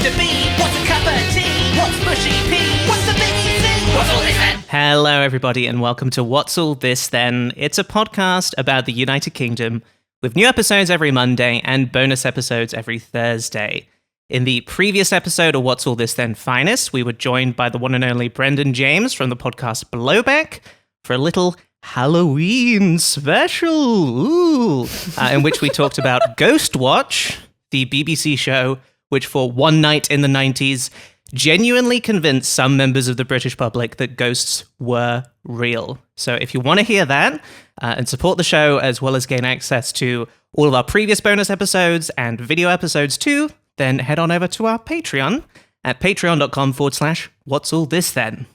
to be? What's a cup of tea? What's mushy pea? What's the biggie thing? What's all this then? Hello, everybody, and welcome to What's All This Then? It's a podcast about the United Kingdom with new episodes every Monday and bonus episodes every Thursday. In the previous episode of What's All This Then Finest, we were joined by the one and only Brendan James from the podcast Blowback for a little Halloween special, in which we talked about Ghost Watch, the BBC show, which for one night in the 90s genuinely convinced some members of the British public that ghosts were real. So if you want to hear that and support the show, as well as gain access to all of our previous bonus episodes and video episodes too, then head on over to our Patreon at patreon.com/what's all this then.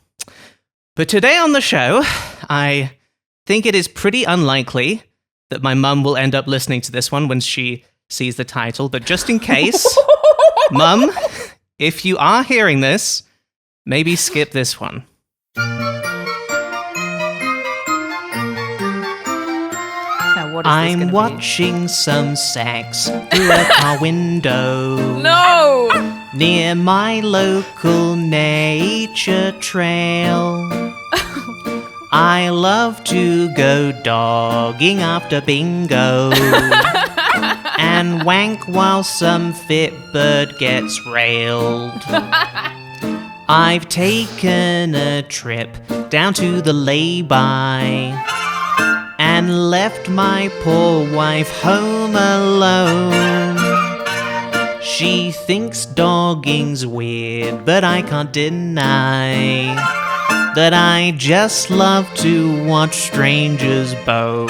But today on the show, I think it is pretty unlikely that my mum will end up listening to this one when she sees the title, but just in case, Mum, if you are hearing this, maybe skip this one. Now, what is this I'm gonna watching some sex through a car window. No! Near my local nature trail. I love to go dogging after bingo and wank while some fit bird gets railed. I've taken a trip down to the lay-by and left my poor wife home alone. She thinks dogging's weird, but I can't deny that I just love to watch strangers bone.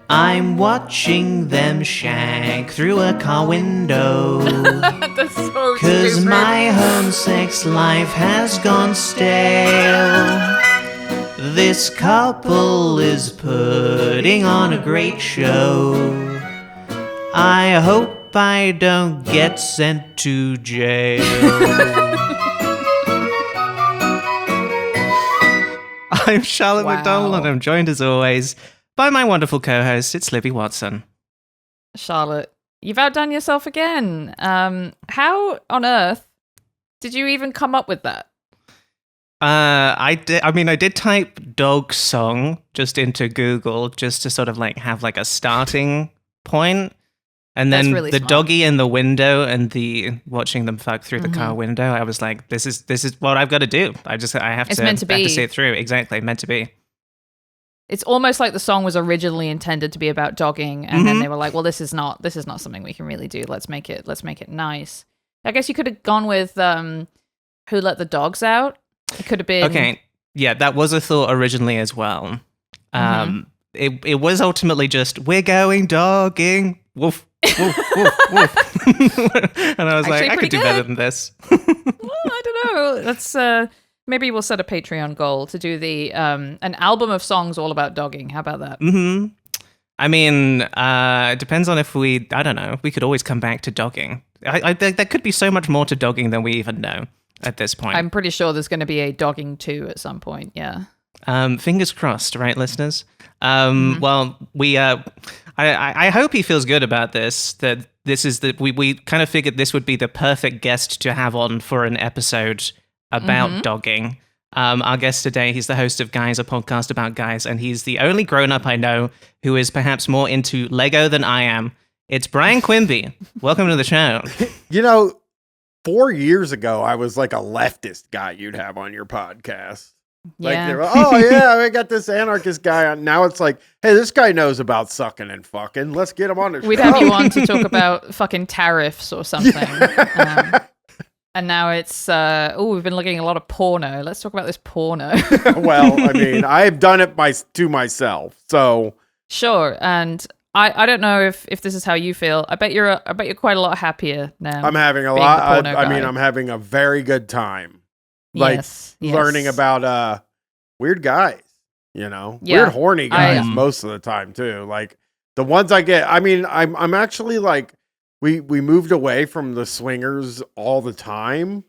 I'm watching them shag through a car window. That's so 'Cause stupid. my home sex life has gone stale. This couple is putting on a great show. I hope I don't get sent to jail. I'm Charlotte Wow. McDonald, and I'm joined as always by my wonderful co-host, it's Libby Watson. Charlotte, you've outdone yourself again. How on earth did you even come up with that? I did type dog song just into Google just to sort of like have like a starting point. And That's then really the smart. doggy in the window and the watching them fuck through the car Mhm. window, I was like, this is what I've got to do. I have It's to meant to I have to be. see it through. Exactly, meant to be. It's almost like the song was originally intended to be about dogging, and then Mhm. they were like, "Well, this is not something we can really do. Let's make it nice." I guess you could have gone with "Who Let the Dogs Out." It could have been Okay, yeah, that was a thought originally as well. It was ultimately just, we're going dogging, woof, woof, woof, woof. And I was Actually like, I could pretty do better good. than this. Well, I don't know. Let's maybe we'll set a Patreon goal to do the an album of songs all about dogging. How about that? Mm-hmm. I mean, it depends on if I don't know, we could always come back to dogging. I there could be so much more to dogging than we even know at this point. I'm pretty sure there's going to be a dogging 2 at some point. Yeah. Fingers crossed, right, listeners? Well, I hope he feels good about this. That this is we kind of figured this would be the perfect guest to have on for an episode about dogging. Our guest today, he's the host of Guys, a podcast about guys, and he's the only grown-up I know who is perhaps more into Lego than I am. It's Bryan Quinby. Welcome to the show. You know, 4 years ago, I was like a leftist guy you'd have on your podcast. Like, Yeah. they were, oh, yeah, we got this anarchist guy on. Now it's like, hey, this guy knows about sucking and fucking. Let's get him on the show. We'd have you on to talk about fucking tariffs or something. And now it's, we've been looking at a lot of porno. Let's talk about this porno. Well, I mean, I've done it to myself. So, Sure. And I don't know if this is how you feel. I bet you're quite a lot happier now. I'm having a being lot. the porno I mean, guy. I'm having a very good time. Like, yes. learning about weird guys, you know, Yeah. weird horny guys I- most of the time too. Like the ones I get, I mean, I'm actually like, we moved away from the swingers all the time,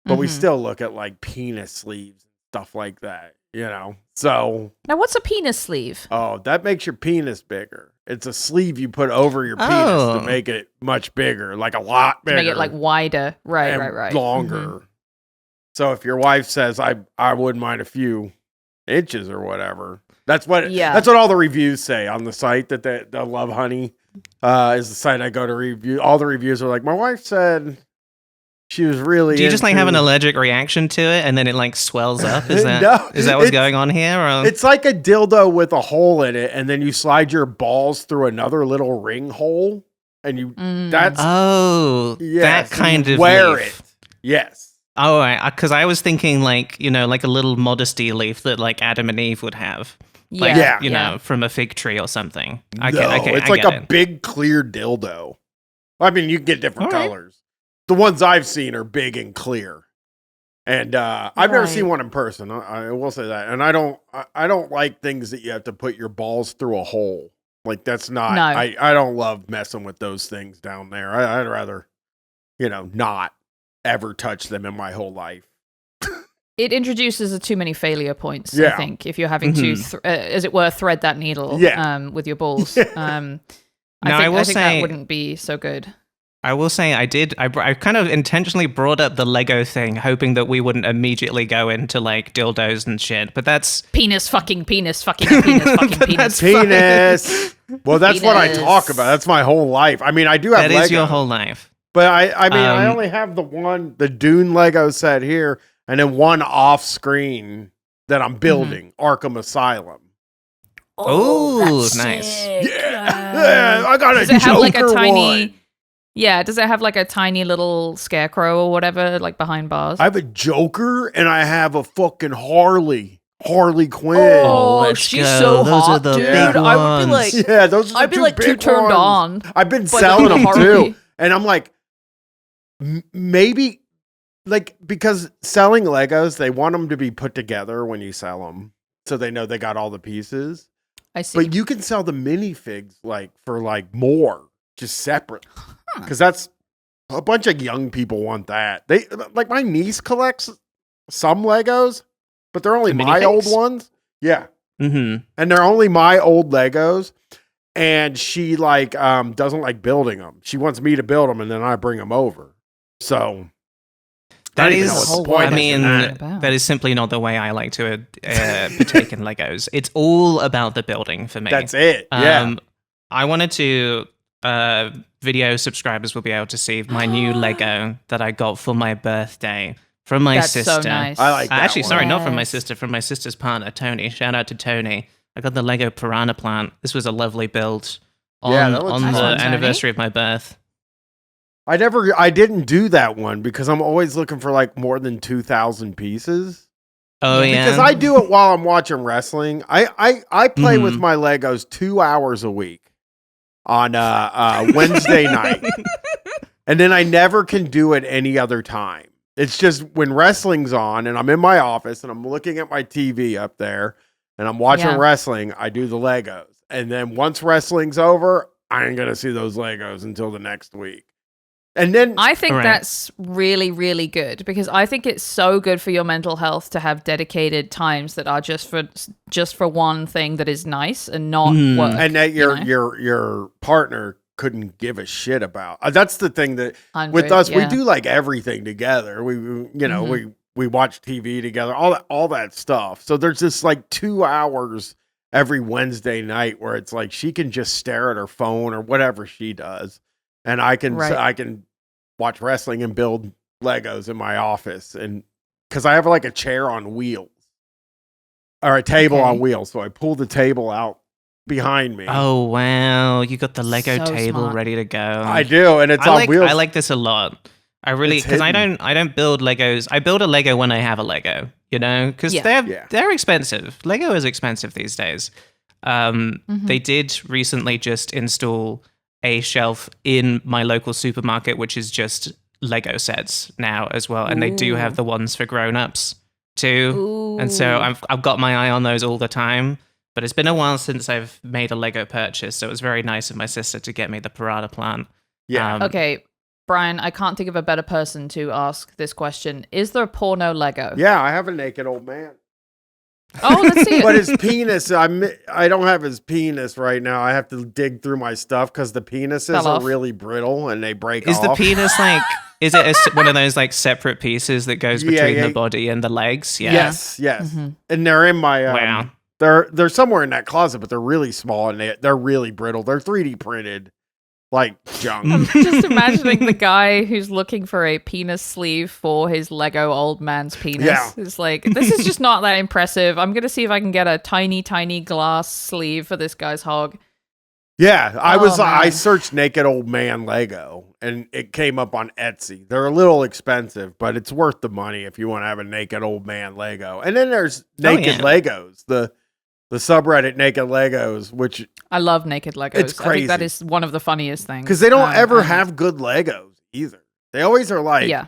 but we Mhm. still look at like penis sleeves stuff like that, you know? So, Now, what's a penis sleeve? oh, that makes your penis bigger. It's a sleeve you put over your penis Oh. to make it much bigger, like a lot bigger. To make it like wider. Right, and right. longer. Mhm. So if your wife says, I wouldn't mind a few inches or whatever. That's what all the reviews say on the site that the Love Honey is the site I go to review. All the reviews are like, my wife said she was really Do you just like have an into-" allergic reaction to it and then it like swells up? Is that No, is that what's it's- going on here? Or? It's like a dildo with a hole in it, and then you slide your balls through another little ring hole, and you that's that kind of wear leaf. it. Yes. Oh, because I was thinking like, like a little modesty leaf that like Adam and Eve would have. Like, Yeah. you know, from a fig tree or something. It's like a big clear dildo. I mean, you can get different colors. The ones I've seen are big and clear. And I've never seen one in person. I will say that. And I don't like things that you have to put your balls through a hole. Like that's not. No. I don't love messing with those things down there. I'd rather, not ever touch them in my whole life. It introduces too many failure points, Yeah. I think, if you're having to, as it were, thread that needle with your balls. I think that wouldn't be so good. I will say I kind of intentionally brought up the Lego thing, hoping that we wouldn't immediately go into like dildos and shit, but that's... Penis fucking penis fucking penis fucking penis. Penis. Well, that's what I talk about. That's my whole life. I mean, I do have That Lego. is your whole life. But I mean, I only have the Dune Lego set here, and then one off screen that I'm building, Arkham Asylum. Oh, nice. Yeah, I got a Does it have like a Joker tiny? one. Yeah, does it have like a tiny little scarecrow or whatever, like behind bars? I have a Joker, and I have a fucking Harley Quinn. Oh, let's she's go. so Those hot, are the dude. big I would be like, ones. Yeah, those are the I'd be two like too big turned ones. on. I've been by selling the them Harley. too, and I'm like, maybe, like, because selling Legos, they want them to be put together when you sell them, so they know they got all the pieces. I see. But you can sell the minifigs for more, just separate, because that's a bunch of young people want that. They like my niece collects some Legos, but they're only The my minifigs? old ones. Yeah. Mm-hmm. And they're only my old Legos. And she doesn't like building them. She wants me to build them, and then I bring them over. So That I don't even is, know what the whole point world I is is in mean, that. about. that is simply not the way I like to partake in Legos. It's all about the building for me. That's it. Yeah. I wanted to, video subscribers will be able to see my new Lego that I got for my birthday from my That's sister. so nice. I like that Actually, one. sorry, not from my Yes. sister, from my sister's partner, Tony. Shout out to Tony. I got the Lego piranha plant. This was a lovely build on, Yeah, that looks on nice the one, Tony. anniversary of my birth. I didn't do that one because I'm always looking for more than 2,000 pieces. Oh, yeah. Because I do it while I'm watching wrestling. I play with Mhm. my Legos 2 hours a week on Wednesday night. And then I never can do it any other time. It's just when wrestling's on and I'm in my office and I'm looking at my TV up there and I'm watching Yeah. wrestling, I do the Legos. And then once wrestling's over, I ain't going to see those Legos until the next week. And then I think Correct. that's really, really good because I think it's so good for your mental health to have dedicated times that are just for one thing that is nice and not Mhm. work. and that you know? your partner couldn't give a shit about. That's the thing that 100, with us, we yeah. do everything together. We watch TV together, all that stuff. So there's this 2 hours every Wednesday night where it's she can just stare at her phone or whatever she does, and I can watch wrestling and build Legos in my office, and because I have a chair on wheels or a table Okay. on wheels, so I pull the table out behind me. Oh, wow. You got the Lego So table smart. ready to go. I do, and it's on wheels. I like this a lot. I really, It's because I hidden. don't build Legos. I build a Lego when I have a Lego, because Yeah. they're expensive. Lego is expensive these days. They did recently just install a shelf in my local supermarket, which is just Lego sets now as well, and they do have the ones for grown-ups too. And so I've got my eye on those all the time. But it's been a while since I've made a Lego purchase, so it was very nice of my sister to get me the piranha plant. Yeah. Okay, Brian, I can't think of a better person to ask this question. Is there a porno Lego? Yeah, I have a naked old man. Oh, let's see it. But his penis, I don't have his penis right now. I have to dig through my stuff because the penises Fell are off. really brittle and they break Is off. the penis like? Is it one of those like separate pieces that goes between the body and the legs? Yeah. Yes. Mm-hmm. And they're in my. Wow. They're somewhere in that closet, but they're really small and they're really brittle. They're 3D printed, like junk. I'm just imagining the guy who's looking for a penis sleeve for his Lego old man's penis. Yeah. It's like, this is just not that impressive. I'm going to see if I can get a tiny, tiny glass sleeve for this guy's hog. Yeah, I man. searched naked old man Lego and it came up on Etsy. They're a little expensive, but it's worth the money if you want to have a naked old man Lego. And then there's naked Legos, the subreddit naked Legos, which I love naked Legos. It's I think that crazy. is one of the funniest things. because they don't ever have good Legos either. They always are like, Yeah.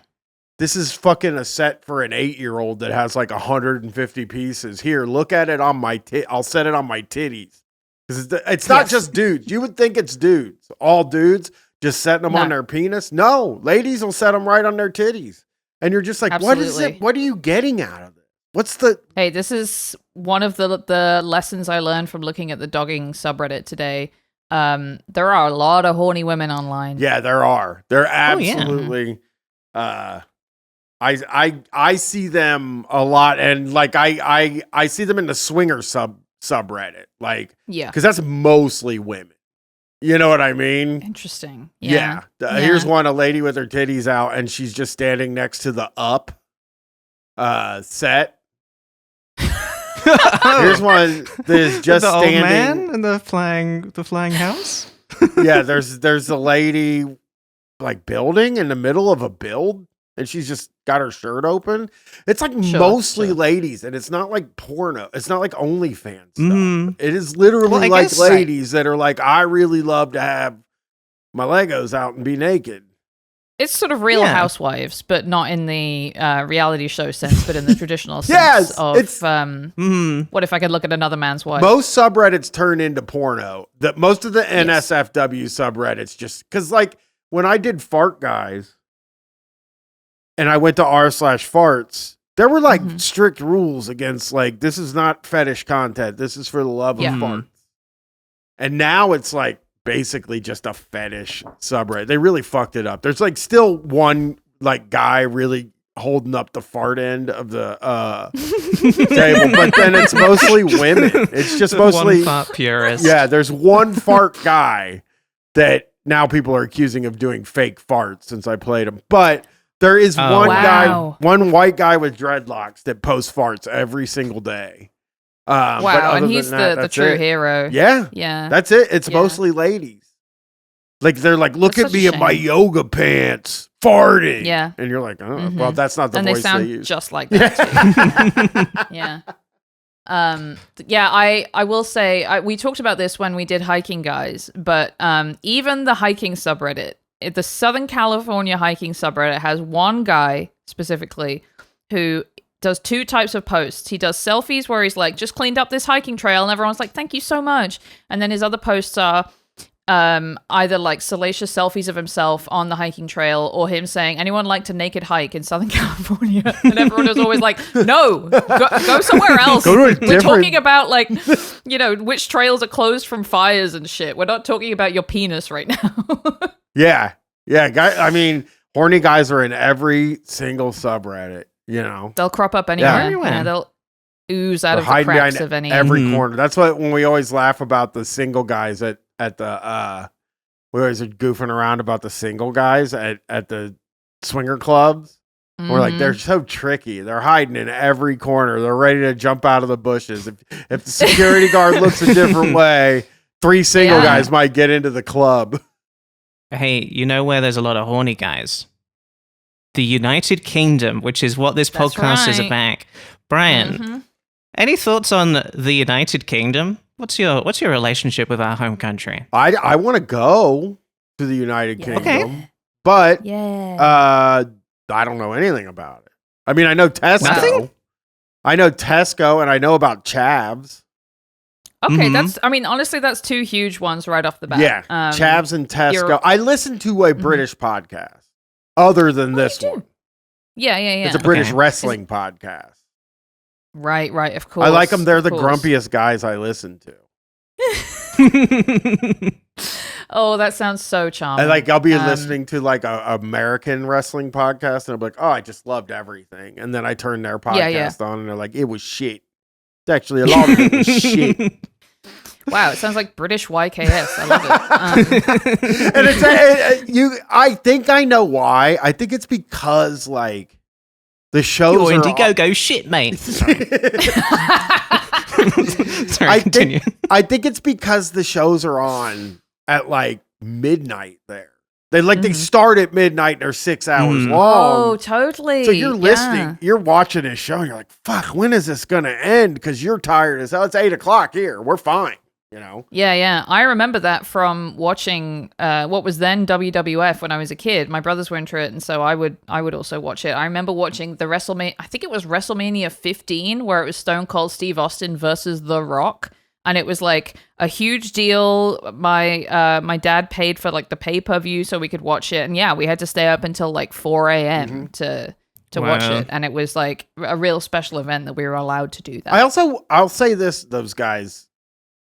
this is fucking a set for an 8-year-old that has like 150 pieces. Here, look at it on my I'll set it on my titties. Because it's not Yes. just dudes. You would think it's dudes. All dudes just setting them on No. their penis. No, ladies will set them right on their titties. And you're just like, what is Absolutely. it? What are you getting out of it? What's the... Hey, this is one of the lessons I learned from looking at the dogging subreddit today. There are a lot of horny women online. Yeah, there are. They're Oh, yeah. absolutely... I see them a lot. And like, I see them in the swinger subreddit. Like, Yeah. because that's mostly women. You know what I mean? Interesting. Yeah. Yeah. Here's one, a lady with her titties out, and she's just standing next to the up set. Here's one that is just the old standing. man in the flying house. Yeah, there's a lady like building in the middle of a build, and she's just got her shirt open. It's like mostly ladies, and it's not like porno. It's not like OnlyFans stuff. Mhm. It is literally Well, I like guess- ladies that are like, I really love to have my Legos out and be naked. It's sort of Real Yeah. Housewives, but not in the reality show sense, but in the traditional sense Yes, of it's- what if I could look at another man's wife? Most subreddits turn into porno. Most of the NSFW subreddits just because, like, when I did Fart Guys and I went to r/farts, there were like strict rules against like, this is not fetish content. This is for the love of Yeah. farts. And now it's like basically just a fetish subreddit. They really fucked it up. There's like still one like guy really holding up the fart end of the table, but then it's mostly women. It's just mostly one fart purist. yeah. There's one fart guy that now people are accusing of doing fake farts since I played him, but there is Oh, one guy, wow. one white guy with dreadlocks that posts farts every single day. But Wow, other and than he's that, the that's true it. hero. Yeah, Yeah. that's it. It's Yeah. mostly ladies. Like they're like, look That's at such a me in my shame. yoga pants farting. Yeah. And you're like, oh, well, that's not the And they voice sound use. just like that too. Yeah. Yeah, I will say we talked about this when we did hiking guys, but even the hiking subreddit, the Southern California hiking subreddit has one guy specifically who does two types of posts. He does selfies where he's like, just cleaned up this hiking trail, and everyone's like, thank you so much. And then his other posts are either like salacious selfies of himself on the hiking trail or him saying, anyone like to naked hike in Southern California? And everyone is always like, no, go somewhere else. Go to a We're different- talking about like, you know, which trails are closed from fires and shit. We're not talking about your penis right now. Yeah. Guy, I mean, horny guys are in every single subreddit, you know. They'll crop up anywhere. everywhere. You know, they'll ooze out They're of the hiding cracks behind of any. every corner. That's what when we always laugh about the single guys at the we always are goofing around about the single guys at the swinger clubs. We're like, Mhm. they're so tricky. They're hiding in every corner. They're ready to jump out of the bushes. If the security guard looks a different way, 3 single Yeah. guys might get into the club. Hey, you know where there's a lot of horny guys? The United Kingdom, which is what this That's podcast is right. about. Brian, Mhm. any thoughts on the United Kingdom? What's your relationship with our home country? I want to go to the United Yeah. Kingdom, Okay. but Yeah. I don't know anything about it. I mean, I know Tesco. Nothing? I know Tesco, and I know about Chavs. Okay, Mhm. I mean, honestly, that's two huge ones right off the bat. Yeah, Chavs and Tesco. you're- I listen to a British podcast other than this do? one. Yeah. It's a British Okay. wrestling podcast. Right, of course. I like them. They're the of course. grumpiest guys I listen to. Oh, that sounds so charming. I'll be listening to like a American wrestling podcast, and I'm like, oh, I just loved everything. And then I turn their podcast on, and they're like, it was shit. It's actually a lot of it was shit. Wow, it sounds like British YKS. I love it. And I think I know why. I think it's because like the shows You're are Indiegogo shit, mate. Sorry, continue. I think it's because the shows are on at like midnight there. They start at midnight and they're 6 hours long. Oh, totally. So you're listening, you're watching this show, and you're like, fuck, when is this gonna end? Because you're tired as hell. It's 8 o'clock here. We're fine. You know? Yeah. I remember that from watching what was then WWF when I was a kid. My brothers were into it, and so I would also watch it. I remember watching the WrestleMania, I think it was WrestleMania 15, where it was Stone Cold Steve Austin versus The Rock. And it was like a huge deal. My dad paid for like the pay-per-view so we could watch it. And yeah, we had to stay up until like 4 a.m. to watch it. And it was like a real special event that we were allowed to do that. I'll say this, those guys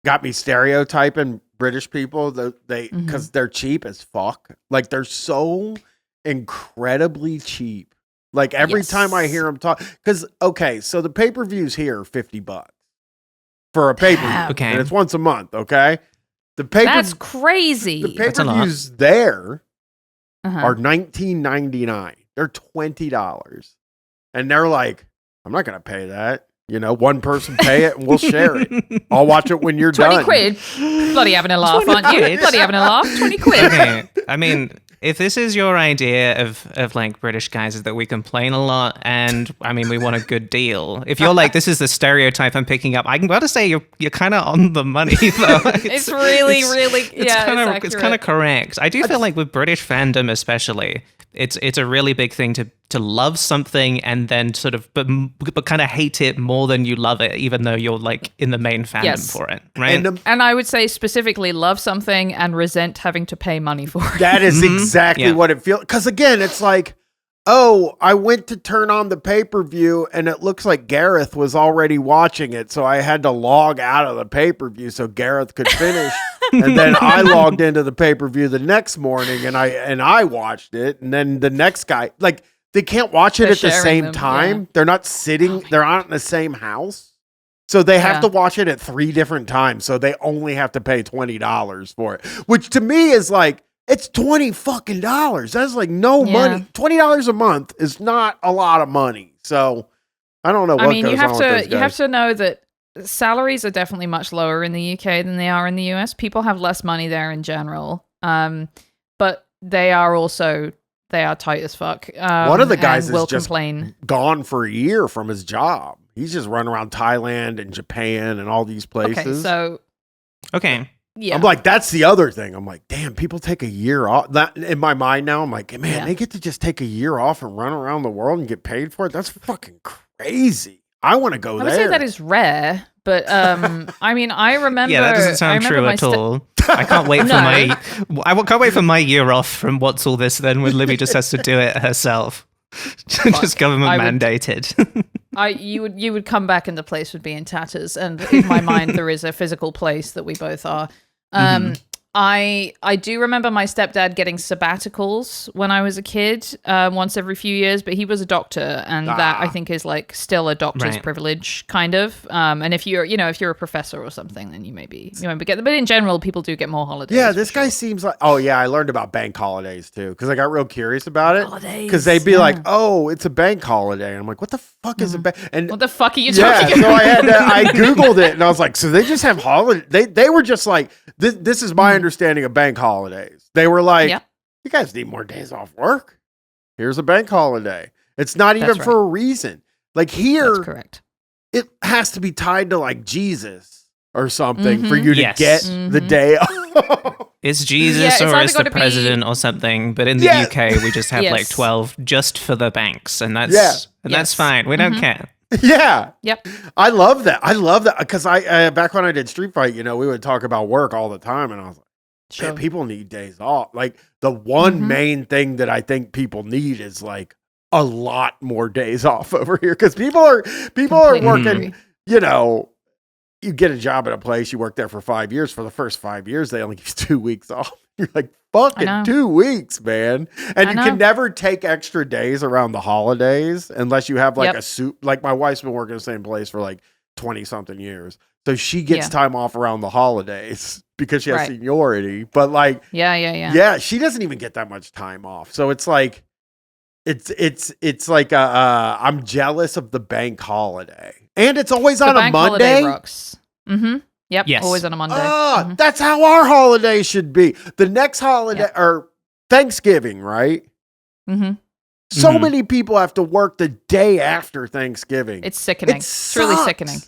got me stereotyping British people because they're cheap as fuck. Like they're so incredibly cheap. Like every time I hear them talk, because so the pay-per-views here are $50 for a pay-per-view. Okay. And it's once a month, okay? That's crazy. The pay-per-views there are $19.99. They're $20. And they're like, I'm not going to pay that. You know, one person pay it and we'll share it. I'll watch it when you're 20 done. 20 quid. Bloody having a laugh, aren't you? Bloody having a laugh. 20 quid. Okay. I mean, if this is your idea of like British guys, is that we complain a lot and I mean we want a good deal. If you're like, this is the stereotype I'm picking up, I'm about to say you're kind of on the money though. It's really it's kind of correct. I do feel like with British fandom especially, it's a really big thing to love something and then sort of but kind of hate it more than you love it, even though you're like in the main fandom for it, right? And I would say specifically love something and resent having to pay money for it. That is exactly what it feels. Because again, it's like, oh, I went to turn on the pay-per-view and it looks like Gareth was already watching it. So I had to log out of the pay-per-view so Gareth could finish. And then I logged into the pay-per-view the next morning and I watched it. And then the next guy, like, they can't watch it at the same time. Yeah. They're not sitting, they're not in the same house. So they have to watch it at 3 different times. So they only have to pay $20 for it, which to me is like, it's $20 fucking dollars. That's like no money. $20 a month is not a lot of money. So I don't know what goes on with those guys. You have to know that salaries are definitely much lower in the UK than they are in the US. People have less money there in general. But they are tight as fuck. One of the guys is just complain. Gone for a year from his job. He's just running around Thailand and Japan and all these places. Okay. Yeah. I'm like, that's the other thing. I'm like, damn, people take a year off. That in my mind now, I'm like, man, they get to just take a year off and run around the world and get paid for it. That's fucking crazy. I want to go there. I would say that is rare, but I mean, I remember. Yeah, that doesn't sound true at all. I can't wait for I can't wait for my year off from What's All This then when Libby just has to do it herself. Just government mandated. You would come back and the place would be in tatters, and in my mind there is a physical place that we both are. I do remember my stepdad getting sabbaticals when I was a kid, once every few years, but he was a doctor, and that I think is like still a doctor's privilege, kind of. And if you're a professor or something, then you maybe get them. But in general, people do get more holidays. Yeah, this guy seems like. Oh yeah, I learned about bank holidays too because I got real curious about it. Because they'd be like, "Oh, it's a bank holiday," and I'm like, "What the fuck is a bank?" And what the fuck are you talking about? So I googled it and I was like, "So they just have holiday?" They were just like, "This is my understanding of bank holidays." They were like, you guys need more days off work. Here's a bank holiday. It's not even for a reason. Like here, that's correct. It has to be tied to like Jesus or something for you to get the day off. It's Jesus or it's the president or something. But in the UK, we just have like 12 just for the banks. And that's fine. We don't care. Yeah. Yep. I love that. Because I back when I did Street Fight, we would talk about work all the time. And I was like, man, people need days off. Like the one main thing that I think people need is like a lot more days off over here because people are Completely working. agree. You know, you get a job at a place, you work there for 5 years. For the first 5 years, they only give you 2 weeks off. You're like, fucking 2 weeks, man. And you can never take extra days around the holidays unless you have like a suit. Like my wife's been working the same place for like 20 something years. So she gets time off around the holidays because she has seniority. But like, yeah, she doesn't even get that much time off. So it's like, it's like I'm jealous of the bank holiday, and it's always on a Monday. Rocks. Mm-hmm. Yep. Yes. Always on a Monday. That's how our holiday should be. The next holiday or Thanksgiving, right? Mm-hmm. So many people have to work the day after Thanksgiving. It's sickening. It's really sickening.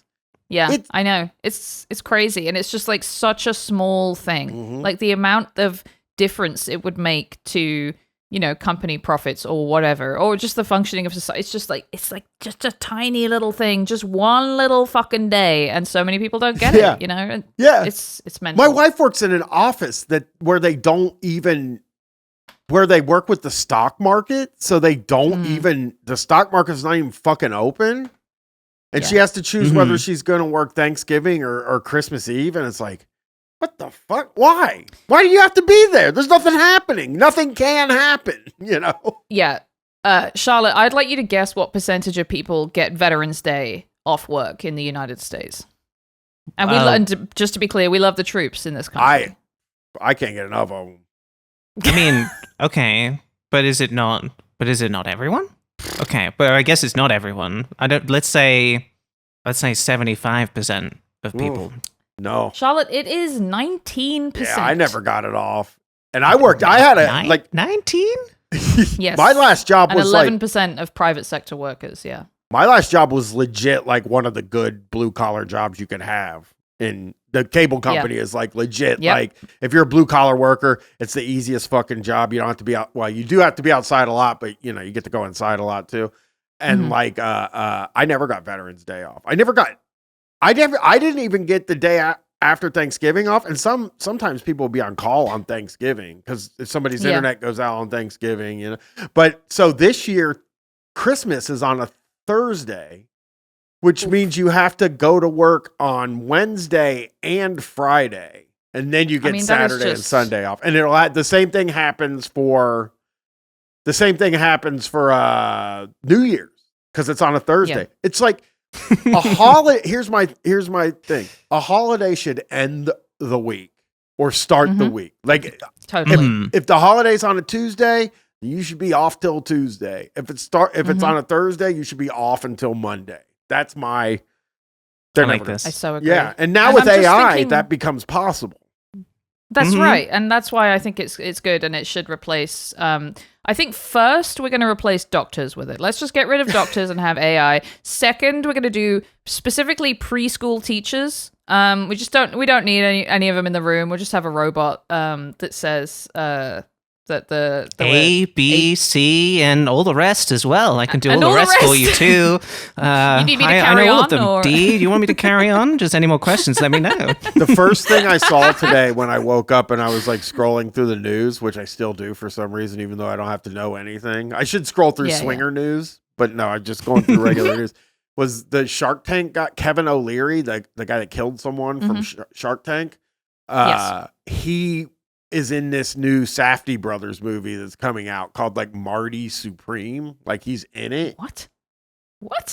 Yeah, I know. It's crazy, and it's just like such a small thing. Mm-hmm. Like the amount of difference it would make to, you know, company profits or whatever, or just the functioning of society. It's like just a tiny little thing, just one little fucking day, and so many people don't get it, you know? And it's mental. My wife works in an office where they work with the stock market, so they don't even, the stock market's not even fucking open, and she has to choose whether she's going to work Thanksgiving or Christmas Eve, and it's like, what the fuck? Why? Why do you have to be there? There's nothing happening. Nothing can happen, you know? Yeah. Charlotte, I'd like you to guess what percentage of people get Veterans Day off work in the United States. And just to be clear, we love the troops in this country. I can't get enough of them. I mean, okay, but is it not everyone? Okay, but I guess it's not everyone. Let's say 75% of people. No. Charlotte, it is 19%. Yeah, I never got it off. And I had like 19? Yes. My last job was 11% of private sector workers, yeah. My last job was legit like one of the good blue collar jobs you could have. In the cable company is like legit. Like if you're a blue collar worker, it's the easiest fucking job. You don't have to be out. Well, you do have to be outside a lot, but you know, you get to go inside a lot too. And like, I never got Veterans Day off. I didn't even get the day after Thanksgiving off. And sometimes people will be on call on Thanksgiving because if somebody's internet goes out on Thanksgiving, you know. But so this year, Christmas is on a Thursday, which means you have to go to work on Wednesday and Friday, and then you get Saturday and Sunday off. And the same thing happens for New Year's because it's on a Thursday. Yeah. It's like a holiday. Here's my thing. A holiday should end the week or start the week. Like totally. If the holiday's on a Tuesday, you should be off till Tuesday. If it's on a Thursday, you should be off until Monday. That's my. I like this. I so agree. Yeah, and now with AI, that becomes possible. That's right, and that's why I think it's good, and it should replace. I think first we're going to replace doctors with it. Let's just get rid of doctors and have AI. Second, we're going to do specifically preschool teachers. We don't need any of them in the room. We'll just have a robot that says that the A, B, C, and all the rest as well. I can do all the rest for you too. You need me to carry I know all of them. on, or- D, do you want me to carry on? Just any more questions? Let me know. The first thing I saw today when I woke up and I was like scrolling through the news, which I still do for some reason, even though I don't have to know anything. I should scroll through swinger news, but no, I'm just going through regular news. Was the Shark Tank got Kevin O'Leary, the guy that killed someone from Shark Tank? He is in this new Safdie Brothers movie that's coming out called like Marty Supreme. Like he's in it. What?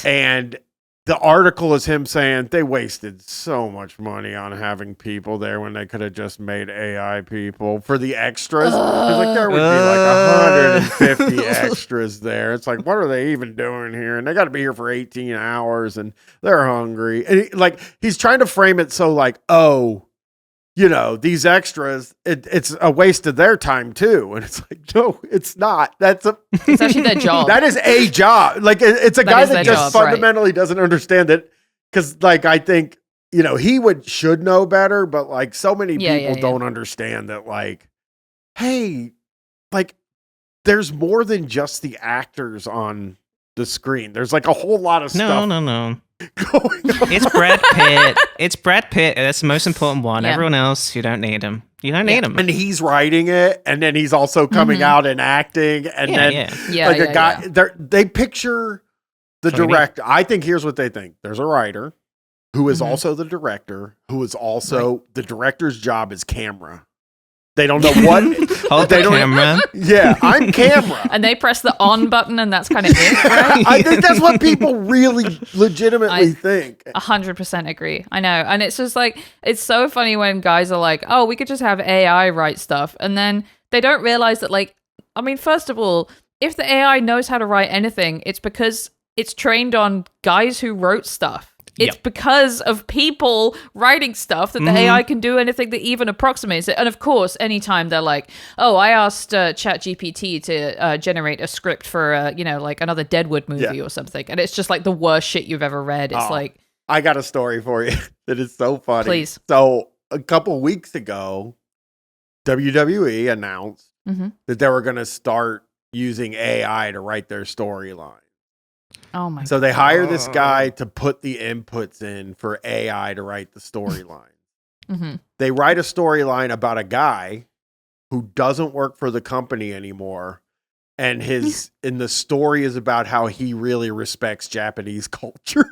And the article is him saying they wasted so much money on having people there when they could have just made AI people for the extras. Like there would be like 150 extras there. It's like, what are they even doing here? And they got to be here for 18 hours and they're hungry. And he's trying to frame it so like, oh, you know, these extras, it's a waste of their time too. And it's like, no, it's not. It's actually their job. That is a job. Like it's a guy that just fundamentally doesn't understand it. Cause like, I think, you know, he should know better, but like so many people don't understand that like, hey, like there's more than just the actors on the screen. There's like a whole lot of stuff. No. Going on. It's Brad Pitt. It's Brad Pitt. That's the most important one. Yeah. Everyone else, you don't need him. You don't need them. And he's writing it, and then he's also coming out and acting, and a guy. They picture the director. I think here's what they think: there's a writer who is also the director, who is also the director's job is camera. They don't know what. Hold the camera. Yeah, I'm camera. And they press the on button, and that's kind of it, right? I think that's what people really legitimately think. 100% agree. I know. And it's just like, it's so funny when guys are like, oh, we could just have AI write stuff. And then they don't realize that, like, I mean, first of all, if the AI knows how to write anything, it's because it's trained on guys who wrote stuff. It's because of people writing stuff that the AI can do anything that even approximates it. And of course, anytime they're like, oh, I asked ChatGPT to generate a script for, like another Deadwood movie or something. And it's just like the worst shit you've ever read. It's like... I got a story for you that is so funny. Please. So a couple weeks ago, WWE announced that they were going to start using AI to write their storyline. Oh my! So they hire this guy to put the inputs in for AI to write the storyline. They write a storyline about a guy who doesn't work for the company anymore, and the story is about how he really respects Japanese culture.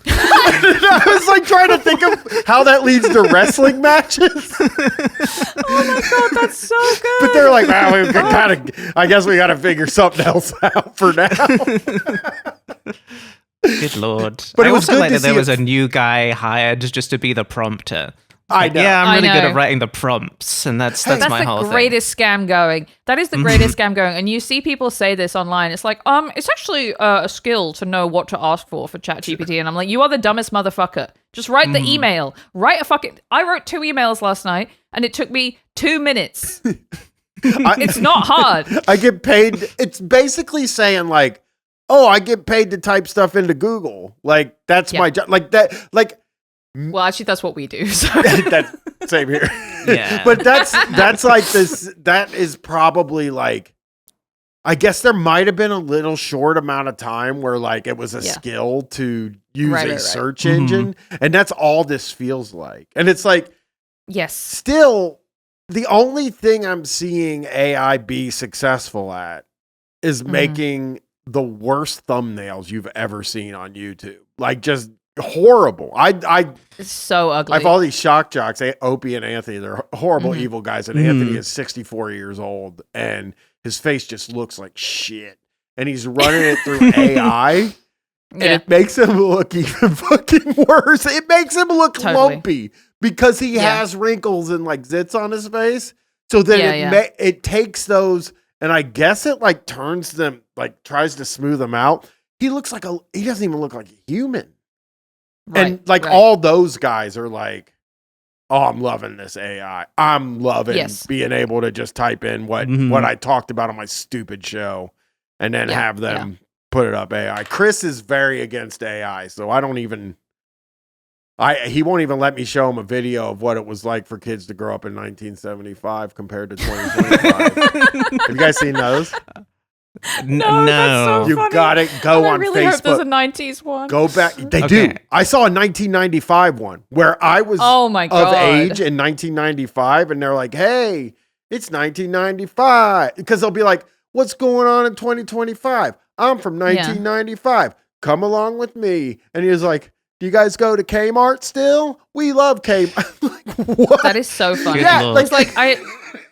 I was like trying to think of how that leads to wrestling matches. Oh my god, that's so good. But they're like, I guess we got to figure something else out for now. Good lord. But I it was also good like to that there see was a new guy hired just to be the prompter. I know. Yeah, I'm really good know. at writing the prompts, and that's That's my whole the thing. greatest scam going. That is the greatest scam going. And you see people say this online. It's like, it's actually a skill to know what to ask for ChatGPT. And I'm like, you are the dumbest motherfucker. Just write the email. I wrote 2 emails last night, and it took me 2 minutes. It's not hard. I get paid. It's basically saying like, oh, I get paid to type stuff into Google. Like that's my job. Like that. Like. Well, actually, that's what we do. So. That's same here. Yeah. But that's like this. That is probably like, I guess there might have been a little short amount of time where like it was a skill to use a search engine, and that's all this feels like. And it's like, yes, still the only thing I'm seeing AI be successful at is making the worst thumbnails you've ever seen on YouTube. Like just horrible. It's so ugly. I have all these shock jocks, Opie and Anthony. They're horrible, evil guys. And Anthony is 64 years old, and his face just looks like shit. And he's running it through AI, and it makes him look even fucking worse. It makes him look lumpy because he has wrinkles and like zits on his face. So then it takes those, and I guess it like turns them, like tries to smooth them out. He looks like he doesn't even look like a human. And like all those guys are like, oh, I'm loving this AI. I'm loving being able to just type in what I talked about on my stupid show and then have them put it up AI. Chris is very against AI, so I don't even he won't even let me show him a video of what it was like for kids to grow up in 1975 compared to 2025. Have you guys seen those? No. That's so you funny. got it. Go on I really Facebook. hope there's a 90s one. Go back. They do. I saw a 1995 one where I was of age in 1995, and they're like, "Hey, it's 1995," because they'll be like, "What's going on in 2025? I'm from 1995. Come along with me." And he was like, "Do you guys go to Kmart still? We love Kmart." Like, what? That is so funny. Yeah, it's like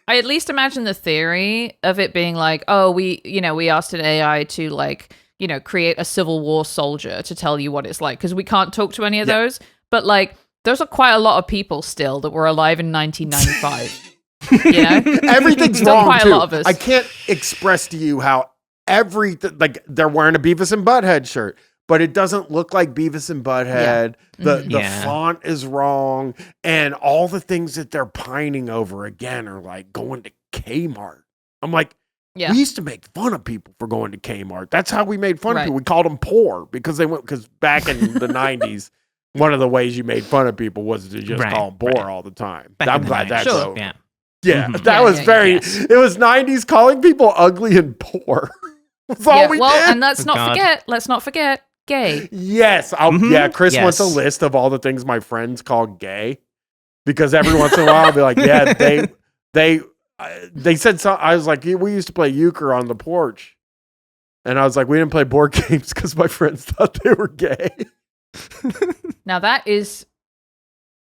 I at least imagine the theory of it being like, oh, we asked an AI to like, create a Civil War soldier to tell you what it's like, because we can't talk to any of those. But like, there's quite a lot of people still that were alive in 1995. Everything's still wrong quite too. a lot of us. I can't express to you how everything, like they're wearing a Beavis and Butthead shirt, but it doesn't look like Beavis and Butthead. The font is wrong, and all the things that they're pining over again are like going to Kmart. I'm like, we used to make fun of people for going to Kmart. That's how we made fun of people. We called them poor because back in the 90s, one of the ways you made fun of people was to just call them poor all the time. I'm glad that's over. That was it was 90s calling people ugly and poor. That's all we did. And let's not forget gay. Yes. Chris wants a list of all the things my friends call gay. because every once in a while I'll be like, yeah, they said something. I was like, yeah, we used to play euchre on the porch. And I was like, we didn't play board games because my friends thought they were gay. Now that is,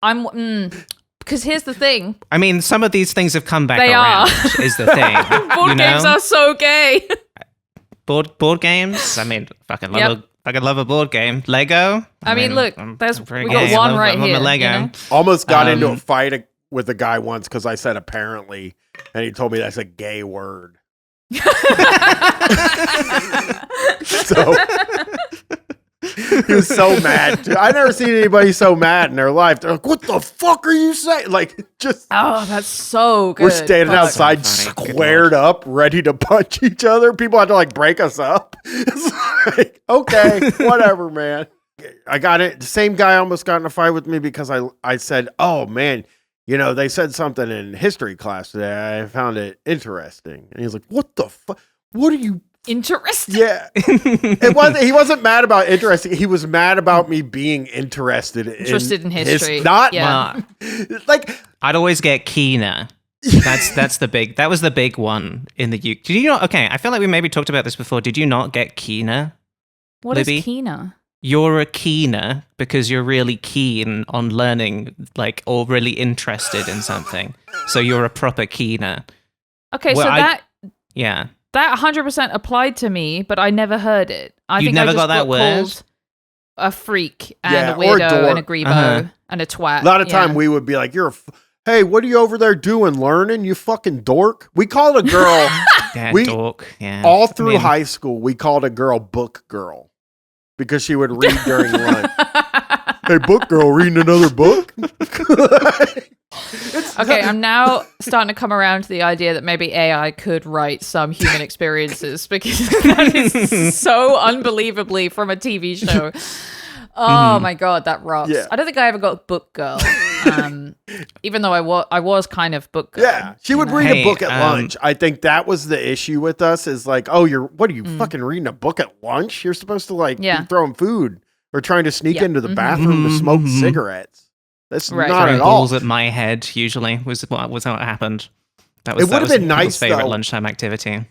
because here's the thing. I mean, some of these things have come back They around, are. is the thing. Board games are so gay. Board games? I mean, fucking love a board game. Lego? I mean, look, I'm we pretty got gay. one I right love here. my Lego. You know? Almost got into a fight with a guy once because I said apparently, and he told me that's a gay word. So he was so mad. I never seen anybody so mad in their life. They're like, "What the fuck are you saying?" Like, just That's so good. we're standing Fuck. outside, So funny. Good squared up, ready to punch each other. People had to like break us up. It's like, okay, whatever, man. I got it. The same guy almost got in a fight with me because I said, "Oh man, you know, they said something in history class today. I found it interesting." And he's like, "What the fuck? What are you?" Interesting. Yeah, he wasn't mad about interesting. He was mad about me being interested in history. Not Yeah. like I'd always get keener. That was the big one in the UK. Did you not? Okay, I feel like we maybe talked about this before. Did you not get keener? What Libby? is keener? You're a keener because you're really keen on learning, like, or really interested in something. So you're a proper keener. Okay, Well, so Yeah. that 100% applied to me, but I never heard it. I You think never I just got that word? called a freak and Yeah, a or a weirdo dork. and a grebo Uh-huh. and a twat. a lot of Yeah. time we would be like, "Hey, what are you over there doing? Learning? You fucking dork." We called a girl Yeah, We- dork. Yeah. all through I mean, high school. We called a girl book girl because she would read during lunch. Hey, book girl, reading another book? Okay, I'm now starting to come around to the idea that maybe AI could write some human experiences because that is so unbelievably from a TV show. Oh my god, that rocks. Yeah. I don't think I ever got book girl. Even though I was kind of book girl. Yeah, she would read Hey, a book at lunch. I think that was the issue with us is like, "Oh, what are you fucking reading a book at lunch? You're supposed to like Yeah. be throwing food or trying to sneak Yeah. into the bathroom to smoke cigarettes." That's Right. not throwing at all. balls at my head usually was what happened. That was It would've been people's nice, favorite though. lunchtime activity.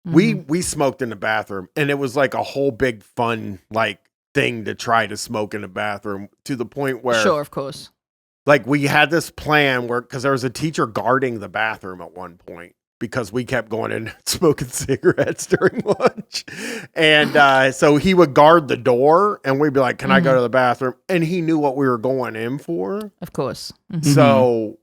We smoked in the bathroom, and it was like a whole big fun like thing to try to smoke in the bathroom to the point where Sure, of course. like we had this plan where because there was a teacher guarding the bathroom at one point because we kept going in and smoking cigarettes during lunch. And so he would guard the door and we'd be like, "Can I go to the bathroom?" And he knew what we were going in for. Of course. Mhm. So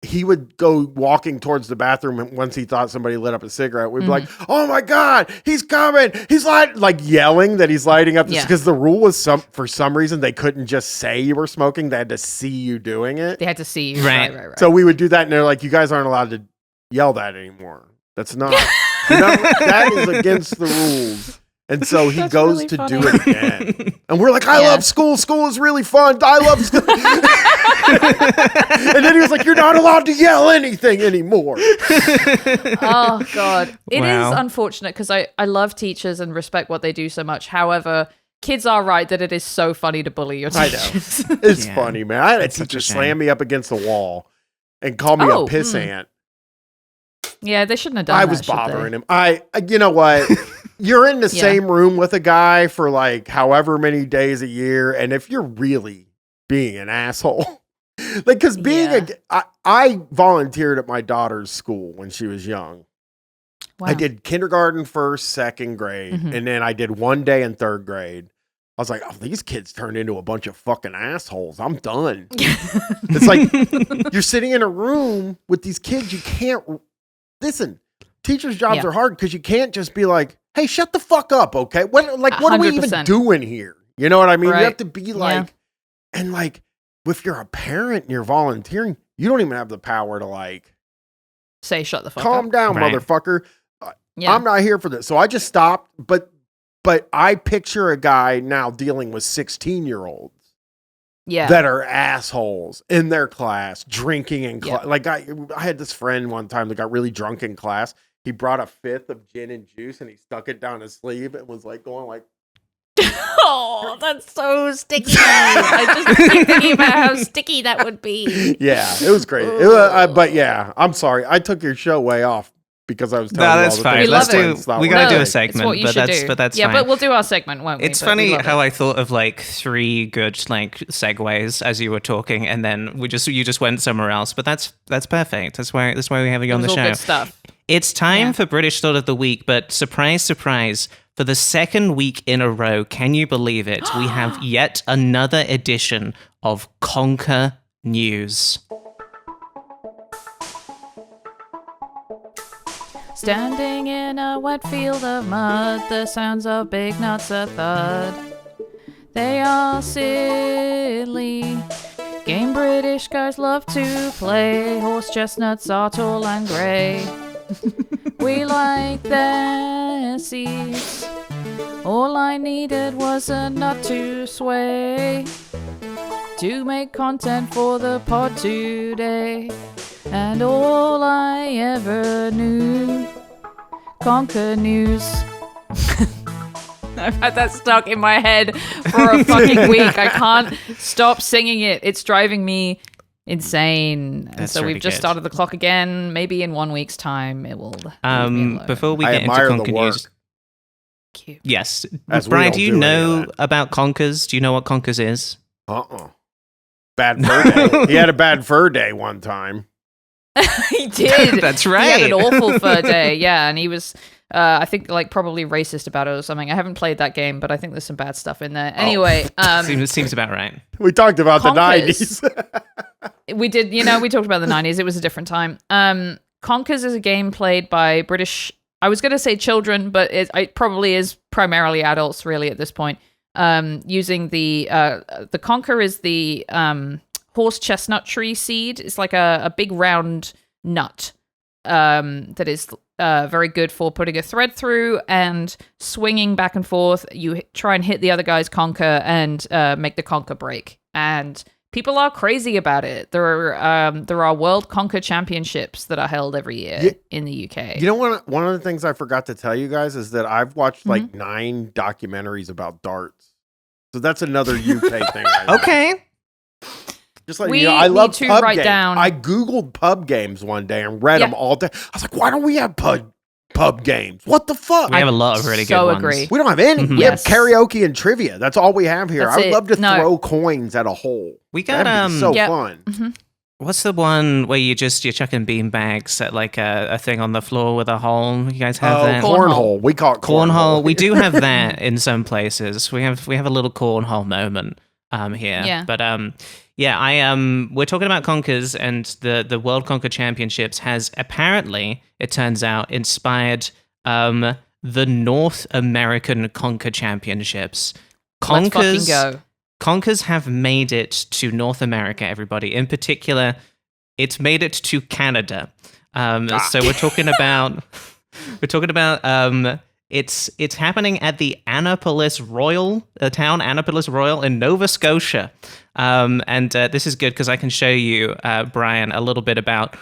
he would go walking towards the bathroom, and once he thought somebody lit up a cigarette, we'd be like, "Oh my God, he's coming. He's like yelling that he's lighting up." Yeah. Because the rule was for some reason, they couldn't just say you were smoking. They had to see you doing it. They had to see you. Right. Right. So we would do that, and they're like, "You guys aren't allowed to yell that anymore. That's not, that is against the rules." And so he That's goes really to funny. do it again. And we're like, "I Yeah. love school. School is really fun. I love school." And then he was like, "You're not allowed to yell anything anymore." Oh god, it is Wow. unfortunate because I love teachers and respect what they do so much. However, kids are right that it is so funny to bully your I know. teachers. It's Yeah. funny, man. I had a It's such teacher a shame. slam me up against the wall and call me Oh, a pissant. Yeah, they shouldn't have done I that. was should they? bothering him. You know what? You're in the Yeah. same room with a guy for like however many days a year, and if you're really being an asshole, like because I volunteered at my daughter's school when she was young. Wow. I did kindergarten, first, second grade, Mhm. and then I did one day in third grade. I was like, "Oh, these kids turned into a bunch of fucking assholes. I'm done." It's like you're sitting in a room with these kids. You can't listen. Teachers' jobs Yeah. are hard because you can't just be like, "Hey, shut the fuck up, okay?" What are we even 100%. doing here? You know what I mean? You Right. have to be like, and like, if you're a parent and you're volunteering, you don't even have the power to like Say shut the fuck calm up. down, Right. motherfucker. Yeah. I'm not here for this. So I just stopped. But I picture a guy now dealing with 16-year-olds Yeah. that are assholes in their class, drinking in class. Yeah. Like I had this friend one time that got really drunk in class. He brought a fifth of gin and juice and he stuck it down his sleeve and was like going like Oh, that's so sticky. I just keep thinking about how sticky that would be. Yeah, it was great. But yeah, I'm sorry. I took your show way off because I was telling you all that's the fine. things Let's my do- friends thought we were gotta do a great. segment, It's what you but should that's do. but that's yeah, fine. but we'll do our segment, won't we? It's But we funny love how it. I thought of like 3 good like segues as you were talking, and then you just went somewhere else. But that's perfect. That's why we have you It on was the all show. good stuff. It's time Yeah. for British Thought of the Week, but surprise, surprise, for the second week in a row, can you believe it? We have yet another edition of Conker News. Standing in a wet field of mud, the sounds of big nuts a thud. They are silly. Game British guys love to play. Horse chestnuts are tall and grey. We like their seeds. All I needed was a nut to sway. To make content for the pod today. And all I ever knew. Conker News. I've had that stuck in my head for a fucking week. I can't stop singing it. It's driving me insane. And That's so really we've just good. started the clock again. Maybe in 1 week's time it will. leave me alone. Before we I get into admire the Conker work. News, Cute. yes, As we Brian, don't do you do any of know that. about Conkers? Do you know what Conkers is? Bad fur day. He had a bad fur day one time. He did. That's He had an right. awful fur day. Yeah, and he was, I think, like probably racist about it or something. I haven't played that game, but I think there's some bad stuff in there. Anyway, Seems about right. We talked about Conkers. the 90s. we did. We talked about the 90s. It was a different time. Conkers is a game played by British. I was going to say children, but it probably is primarily adults, really, at this point. Using the conker is the horse chestnut tree seed. It's like a big round nut that is very good for putting a thread through and swinging back and forth. You try and hit the other guy's conker and make the conker break. And people are crazy about it. There are World Conker Championships that are held every year in the UK. You know, one of the things I forgot to tell you guys is that I've watched like 9 documentaries about darts. So that's another UK thing. I know. Okay. Just like We you know, I need love to pub write games. down- I googled pub games one day and read Yeah. them all day. I was like, why don't we have pub games? What the fuck? We have a lot of really so good agree. ones. We don't have any. We have Yes. karaoke and trivia. That's all we have here. That's I would it. love to No. throw coins at a hole. We got That'd be so Yep. fun. what's the one where you're chucking bean bags at like a thing on the floor with a hole? You guys have that? Cornhole. We call it Cornhole. We do have that in some places. We have a little cornhole moment here. Yeah. But we're talking about Conkers, and the World Conker Championships has apparently, it turns out, inspired the North American Conker Championships. Let's fucking go. Conkers have made it to North America, everybody. In particular, it's made it to Canada. So we're talking about it's happening at the Annapolis Royal, town Annapolis Royal in Nova Scotia. And this is good because I can show you, Brian, a little bit about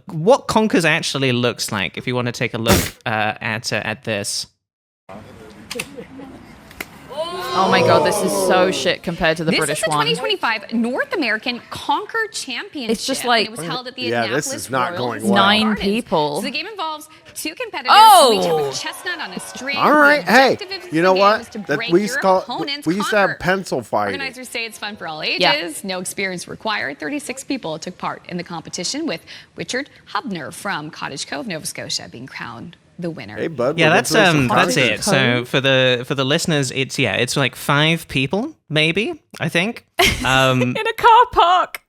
what Conkers actually looks like. If you want to take a look at this. Oh my god, this is so shit compared to the This British is the one. 2025 North American Conker Championship. It's just like- and it was held at the Yeah, this Annapolis is not Royal going well. 9 Gardens. people. So the game involves 2 competitors Oh! who each have a chestnut on a string. All right, The hey, objective of you the know game what? is to That break we used your to call opponent's we used to have conker. pencil fighting. Organizers say it's fun for all ages. Yeah. No experience required. 36 people took part in the competition, with Richard Hubner from Cottage Cove, Nova Scotia, being crowned the winner. Hey, bud. Yeah, we're that's gonna throw some that's coins. it. So for the listeners, it's like 5 people, maybe, I think. In a car park.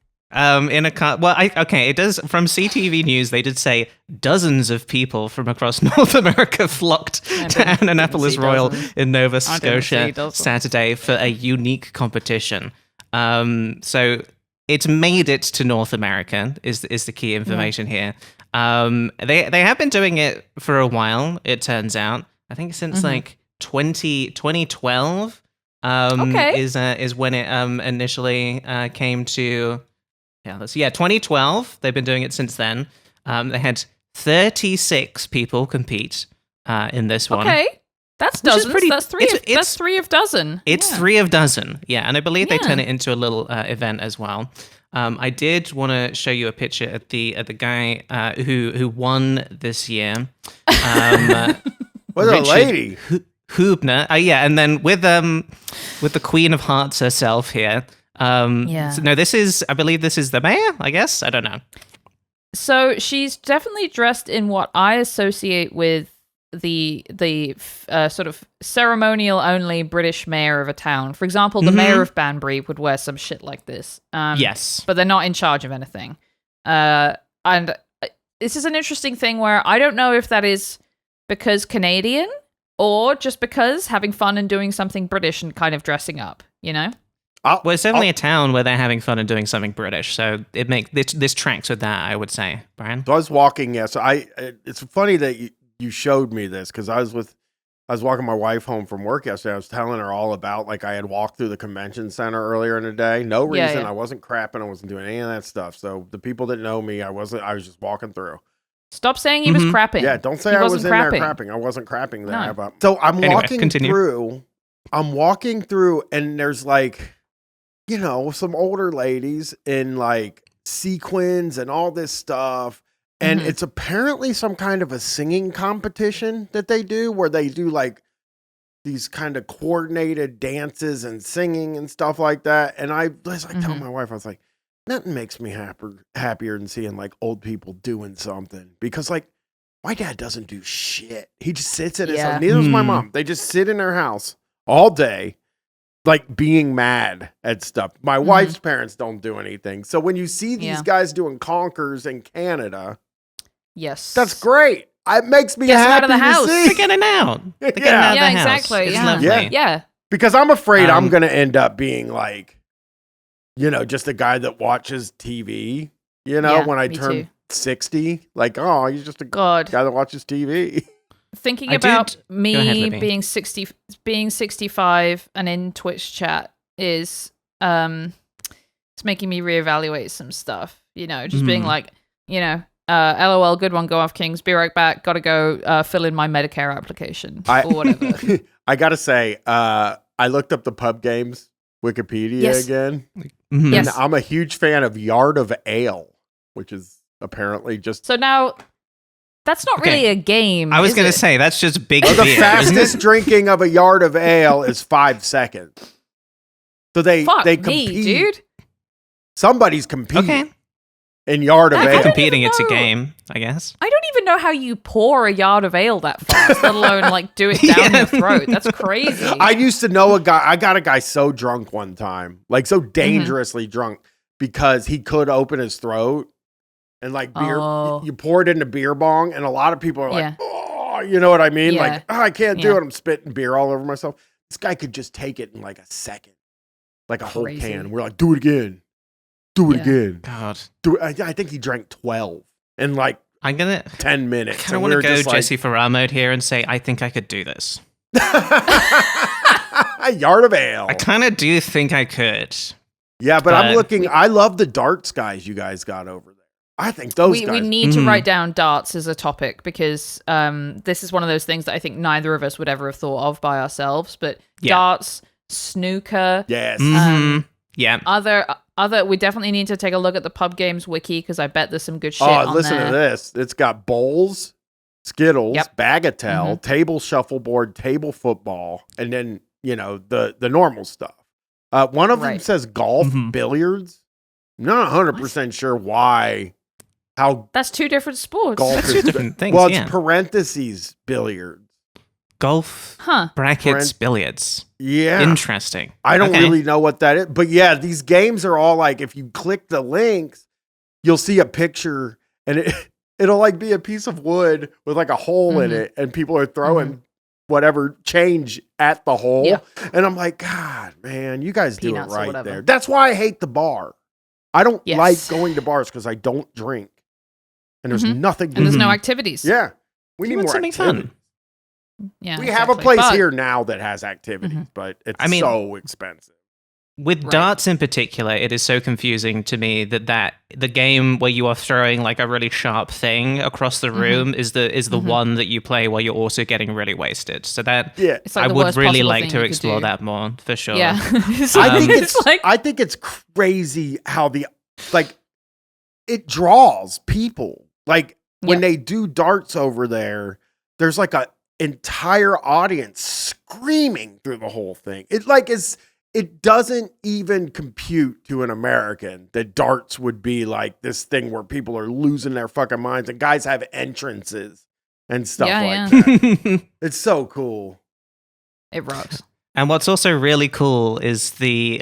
In a car. Well, it does. From CTV News, they did say dozens of people from across North America flocked to Annapolis see Royal dozens. in Nova I didn't see Scotia dozens. Saturday for a unique competition. So it's made it to North America is the key information here. They have been doing it for a while, it turns out. I think since like 2012 Okay. is when it initially came to 2012. They've been doing it since then. They had 36 people compete in this one. Okay. That's Which is dozens. pretty- That's three. That's three of dozen. It's Yeah. 3 of dozen, yeah, and I believe they Yeah. turn it into a little event as well. I did want to show you a picture of the guy who won this year. What a Richard lady. Hubner, yeah, and then with the Queen of Hearts herself here. Yeah. So, no, I believe this is the mayor. I guess I don't know. So she's definitely dressed in what I associate with the sort of ceremonial only British mayor of a town. For example, the mayor of Banbury would wear some shit like this. Yes, but they're not in charge of anything. And this is an interesting thing where I don't know if that is because Canadian or just because having fun and doing something British and kind of dressing up, you know? well, it's definitely a town where they're having fun and doing something British, so it makes this tracks with that. I would say, Brian. So I was walking. Yeah. So it's funny that you showed me this because I was walking my wife home from work yesterday. I was telling her all about like I had walked through the convention center earlier in the day. No reason. Yeah. I wasn't crapping. I wasn't doing any of that stuff. So the people that know me, I was just walking through. Stop saying he was crapping. Yeah. Don't say He I was wasn't in crapping. there crapping. I wasn't crapping there. No. But so I'm Anyway, walking continue. through. I'm walking through, and there's like, you know, some older ladies in like sequins and all this stuff. And it's apparently some kind of a singing competition that they do where they do like these kind of coordinated dances and singing and stuff like that. And I tell my wife, I was like, nothing makes me happier than seeing like old people doing something, because like my dad doesn't do shit. He just sits at his house. Neither does my mom. They just sit in their house all day, like being mad at stuff. My wife's parents don't do anything. So when you see these guys doing conkers in Canada, yes, that's great. It makes me Get them happy out of the to house. see. They're getting out. They're getting Yeah. out of Yeah, the house. exactly. It's Yeah. lovely. Yeah. Because I'm afraid I'm Um, going to end up being like, you know, just a guy that watches TV, you know, Yeah, when I me turn too. 60, like, oh, he's just a God. guy that watches TV. Thinking I about did- Go me ahead, Libby. being 65 and in Twitch chat is it's making me reevaluate some stuff, you know, just being like, you know, LOL, good one, go off Kings, be right back, gotta go fill in my Medicare application or whatever. I got to say, I looked up the pub games Wikipedia Yes. again. Mhm. Yes. And I'm a huge fan of Yard of Ale, which is apparently just So now that's not Okay. really a game. I was is going to it? say that's just big the beer. isn't fastest it? drinking of a yard of ale is 5 seconds. So they Fuck they me, compete. dude. Somebody's competing Okay. in Yard of I If Ale. you're don't competing, even it's a know. game, I guess. I don't even know how you pour a yard of ale that fast, let alone like do it down Yeah. your throat. That's crazy. I used to know a guy. I got a guy so drunk one time, like so dangerously drunk, because he could open his throat and like beer. Oh. You pour it in a beer bong, and a lot of people are like, Yeah. "Oh, you know what I mean?" Yeah. Like, oh, I can't do Yeah. it. I'm spitting beer all over myself. This guy could just take it in like a second, like a whole Crazy. can. We're like, do it again, do it Yeah. again, God. do it. I think he drank 12 in like I'm going to 10 minutes. kind of and want we to were go just like, Jesse Farrar mode here and say, I think I could do this. Yard of Ale. I kind of do think I could. Yeah, but I'm But- looking. I love the darts guys you guys got over there. I think those we guys. need to write down darts as a topic because this is one of those things that I think neither of us would ever have thought of by ourselves. But Yeah. darts, snooker, yes. Mhm. Yeah. other. We definitely need to take a look at the pub games wiki because I bet there's some good shit Oh, on listen there. to this. It's got bowls, Skittles, Yep. Bagatelle, table shuffleboard, table football, and then the normal stuff. One of them Right. says golf, Mhm. billiards. I'm not 100% sure why. How That's two different sports. golf That's is two different things, Well, it's yeah. parentheses billiards. Golf, Huh. brackets, billiards. Yeah. Interesting. I don't Okay. really know what that is. But yeah, these games are all like, if you click the links, you'll see a picture and it'll like be a piece of wood with like a hole in it. And people are throwing whatever change at the hole. Yeah. And I'm like, God, man, you guys Peanuts do or it right whatever. there. That's why I hate the bar. I don't Yes. like going to bars because I don't drink. And there's nothing to And there's do. no activities. Yeah. We You need want more something activities. fun. Yeah. We have a exactly. place But- here now that has activities, but it's I mean- so expensive. with Right. darts in particular, it is so confusing to me that the game where you are throwing like a really sharp thing across the room is the one that you play while you're also getting really wasted. So that It's like I the would worst really possible like thing to you could explore do. that more for sure. Yeah. I think it's like I think it's crazy how it draws people. Like when they do darts over there, there's like a entire audience screaming through the whole thing. It doesn't even compute to an American that darts would be like this thing where people are losing their fucking minds and guys have entrances and stuff that. It's so cool. it rocks. And what's also really cool is the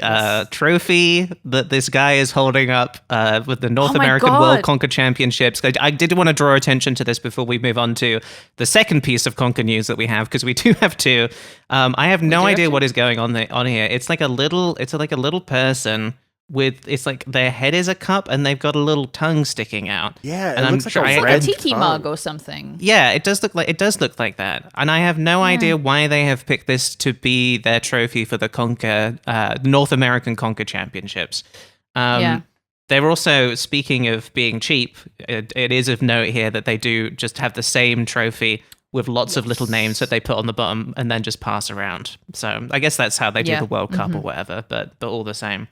trophy that this guy is holding up with the North Oh my American God. World Conker Championships. I did want to draw attention to this before we move on to the second piece of Conker news that we have, because we do have two. I have no idea what is going on here. It's like a little person with, it's like their head is a cup and they've got a little tongue sticking out. Yeah, and it looks like a It's like a red tiki tongue. mug or something. Yeah, it does look like that. And I have no idea why they have picked this to be their trophy for the Conker North American Conker Championships. They're also, speaking of being cheap, it is of note here that they do just have the same trophy with lots of little names that they put on the bottom and then just pass around. So I guess that's how they do the World Cup or whatever, but all the same.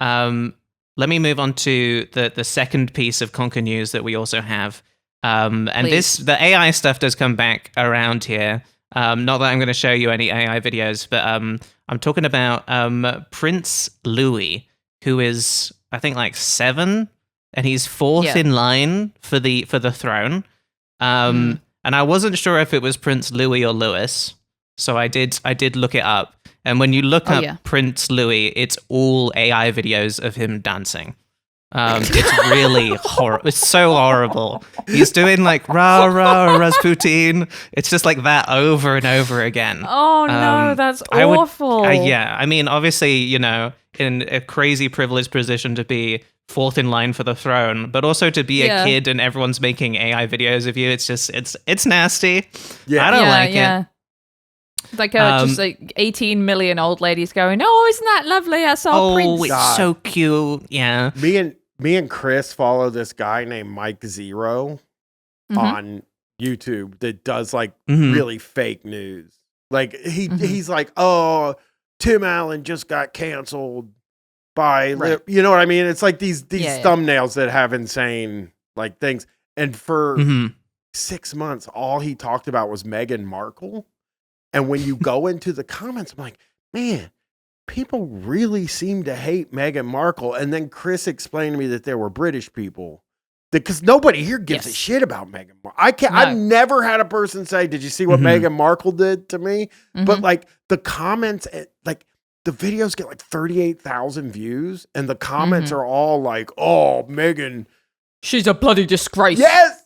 Let me move on to the second piece of Conker news that we also have. And the AI stuff does come back around here. Not that I'm going to show you any AI videos, but I'm talking about Prince Louis, who is, I think, like 7, and he's 4th in line for the throne. And I wasn't sure if it was Prince Louis or Louis, so I did look it up. And when you look up Prince Louis, it's all AI videos of him dancing. It's really horrible. It's so horrible. He's doing like rah rah Rasputin. It's just like that over and over again. Oh no, that's awful. I mean, obviously, in a crazy privileged position to be 4th in line for the throne, but also to be a kid and everyone's making AI videos of you. It's just it's nasty. Yeah, I don't like it. Like just like 18 million old ladies going, "Oh, isn't that lovely? I saw Prince." Oh, it's so cute. Yeah. Me and Chris follow this guy named Mike Zero on YouTube that does like really fake news. Like he's like, "Oh, Tim Allen just got canceled by," you know what I mean? It's like these thumbnails that have insane like things. And for 6 months, all he talked about was Meghan Markle. And when you go into the comments, I'm like, man, people really seem to hate Meghan Markle. And then Chris explained to me that there were British people, because nobody here gives a shit about Meghan Markle. I've never had a person say, "Did you see what Meghan Markle did to me?" But like the comments, like the videos get like 38,000 views, and the comments are all like, "Oh, Meghan, she's a bloody disgrace." Yes,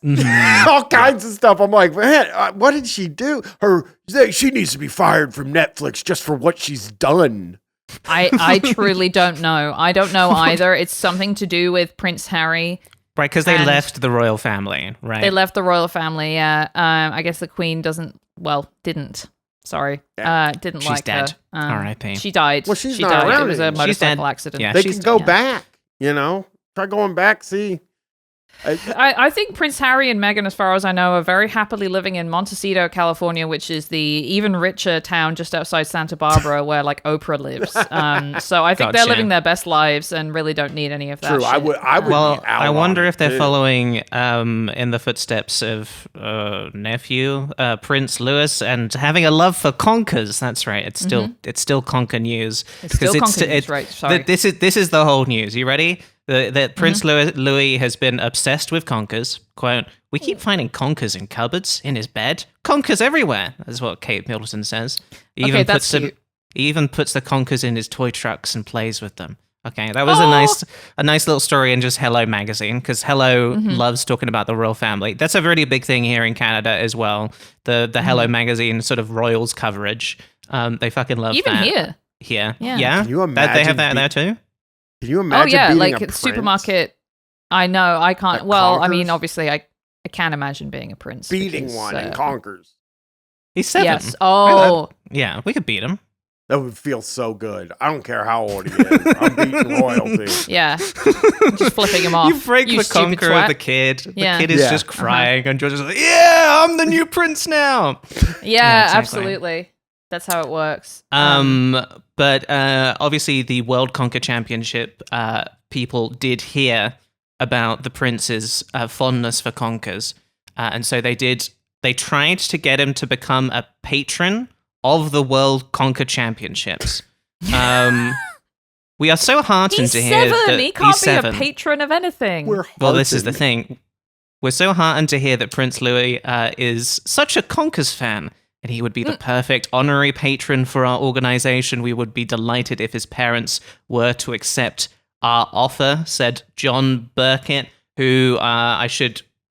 all kinds of stuff. I'm like, man, what did she do? She needs to be fired from Netflix just for what she's done. I truly don't know. I don't know either. It's something to do with Prince Harry. Right, because they left the royal family, right? They left the royal family, yeah. I guess the Queen didn't. Sorry. Didn't She's like dead. her. R.I.P. She died. Well, she's she not died. around It was a anymore. motorcycle accident. Yeah, They can go back, Try going back, see. I think Prince Harry and Meghan, as far as I know, are very happily living in Montecito, California, which is the even richer town just outside Santa Barbara where like Oprah lives. So I think they're living their best lives and really don't need any of that. True, shit. I would. Well, be out I wonder on if they're it, too. following in the footsteps of nephew Prince Louis and having a love for conkers. That's right. It's still Conker news. It's still Conker news, right? Sorry. This is the whole news. You ready? That Prince Louis has been obsessed with conkers. Quote, "We keep finding conkers in cupboards, in his bed. Conkers everywhere." That's what Kate Middleton says. He even puts the conkers in his toy trucks and plays with them. Okay, that was a nice little story in just Hello magazine, because Hello loves talking about the royal family. That's a really big thing here in Canada as well. The Hello magazine sort of royals coverage. They fucking love Even that. here. Yeah. Can you imagine They have that there too? Can you imagine? Oh yeah, being like a at the prince? supermarket. I know. I can't. At Well, I Conkers? mean, obviously, I can imagine being a prince. beating because, one in Conkers. He's 7. Yes. Oh. Yeah, we could beat him. That would feel so good. I don't care how old he is. I'm beating royalty. Yeah. Just flipping him off. You break the stupid conker twat. of the kid. Yeah. The kid is Yeah. just crying, and George is like, "Yeah, I'm the new prince now." Yeah, exactly. absolutely. That's how it works. But obviously, the World Conker Championship people did hear about the prince's fondness for conkers, and so they tried to get him to become a patron of the World Conker Championships. We are so heartened He's to hear 7. that He can't he's be 7. a patron of anything. Well, this is the thing. We're so heartened to hear that Prince Louis is such a conkers fan, and he would be the perfect honorary patron for our organization. We would be delighted if his parents were to accept our offer, said John Burkett, who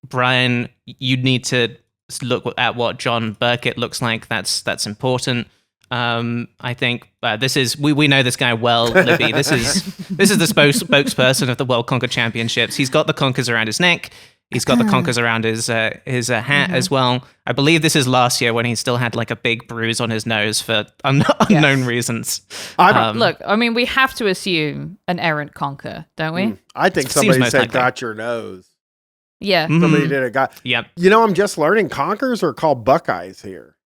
Brian, you need to look at what John Burkett looks like. That's important. I think we know this guy well, Libby. This is the spokesperson of the World Conker Championships. He's got the conkers around his neck. He's got the conkers around his hat as well. I believe this is last year when he still had like a big bruise on his nose for unknown reasons. Look, I mean, we have to assume an errant conker, don't we? I think Seems somebody most said likely. got your nose. Yeah. Somebody did a guy. Yep. You know, I'm just learning conkers are called Buckeyes here.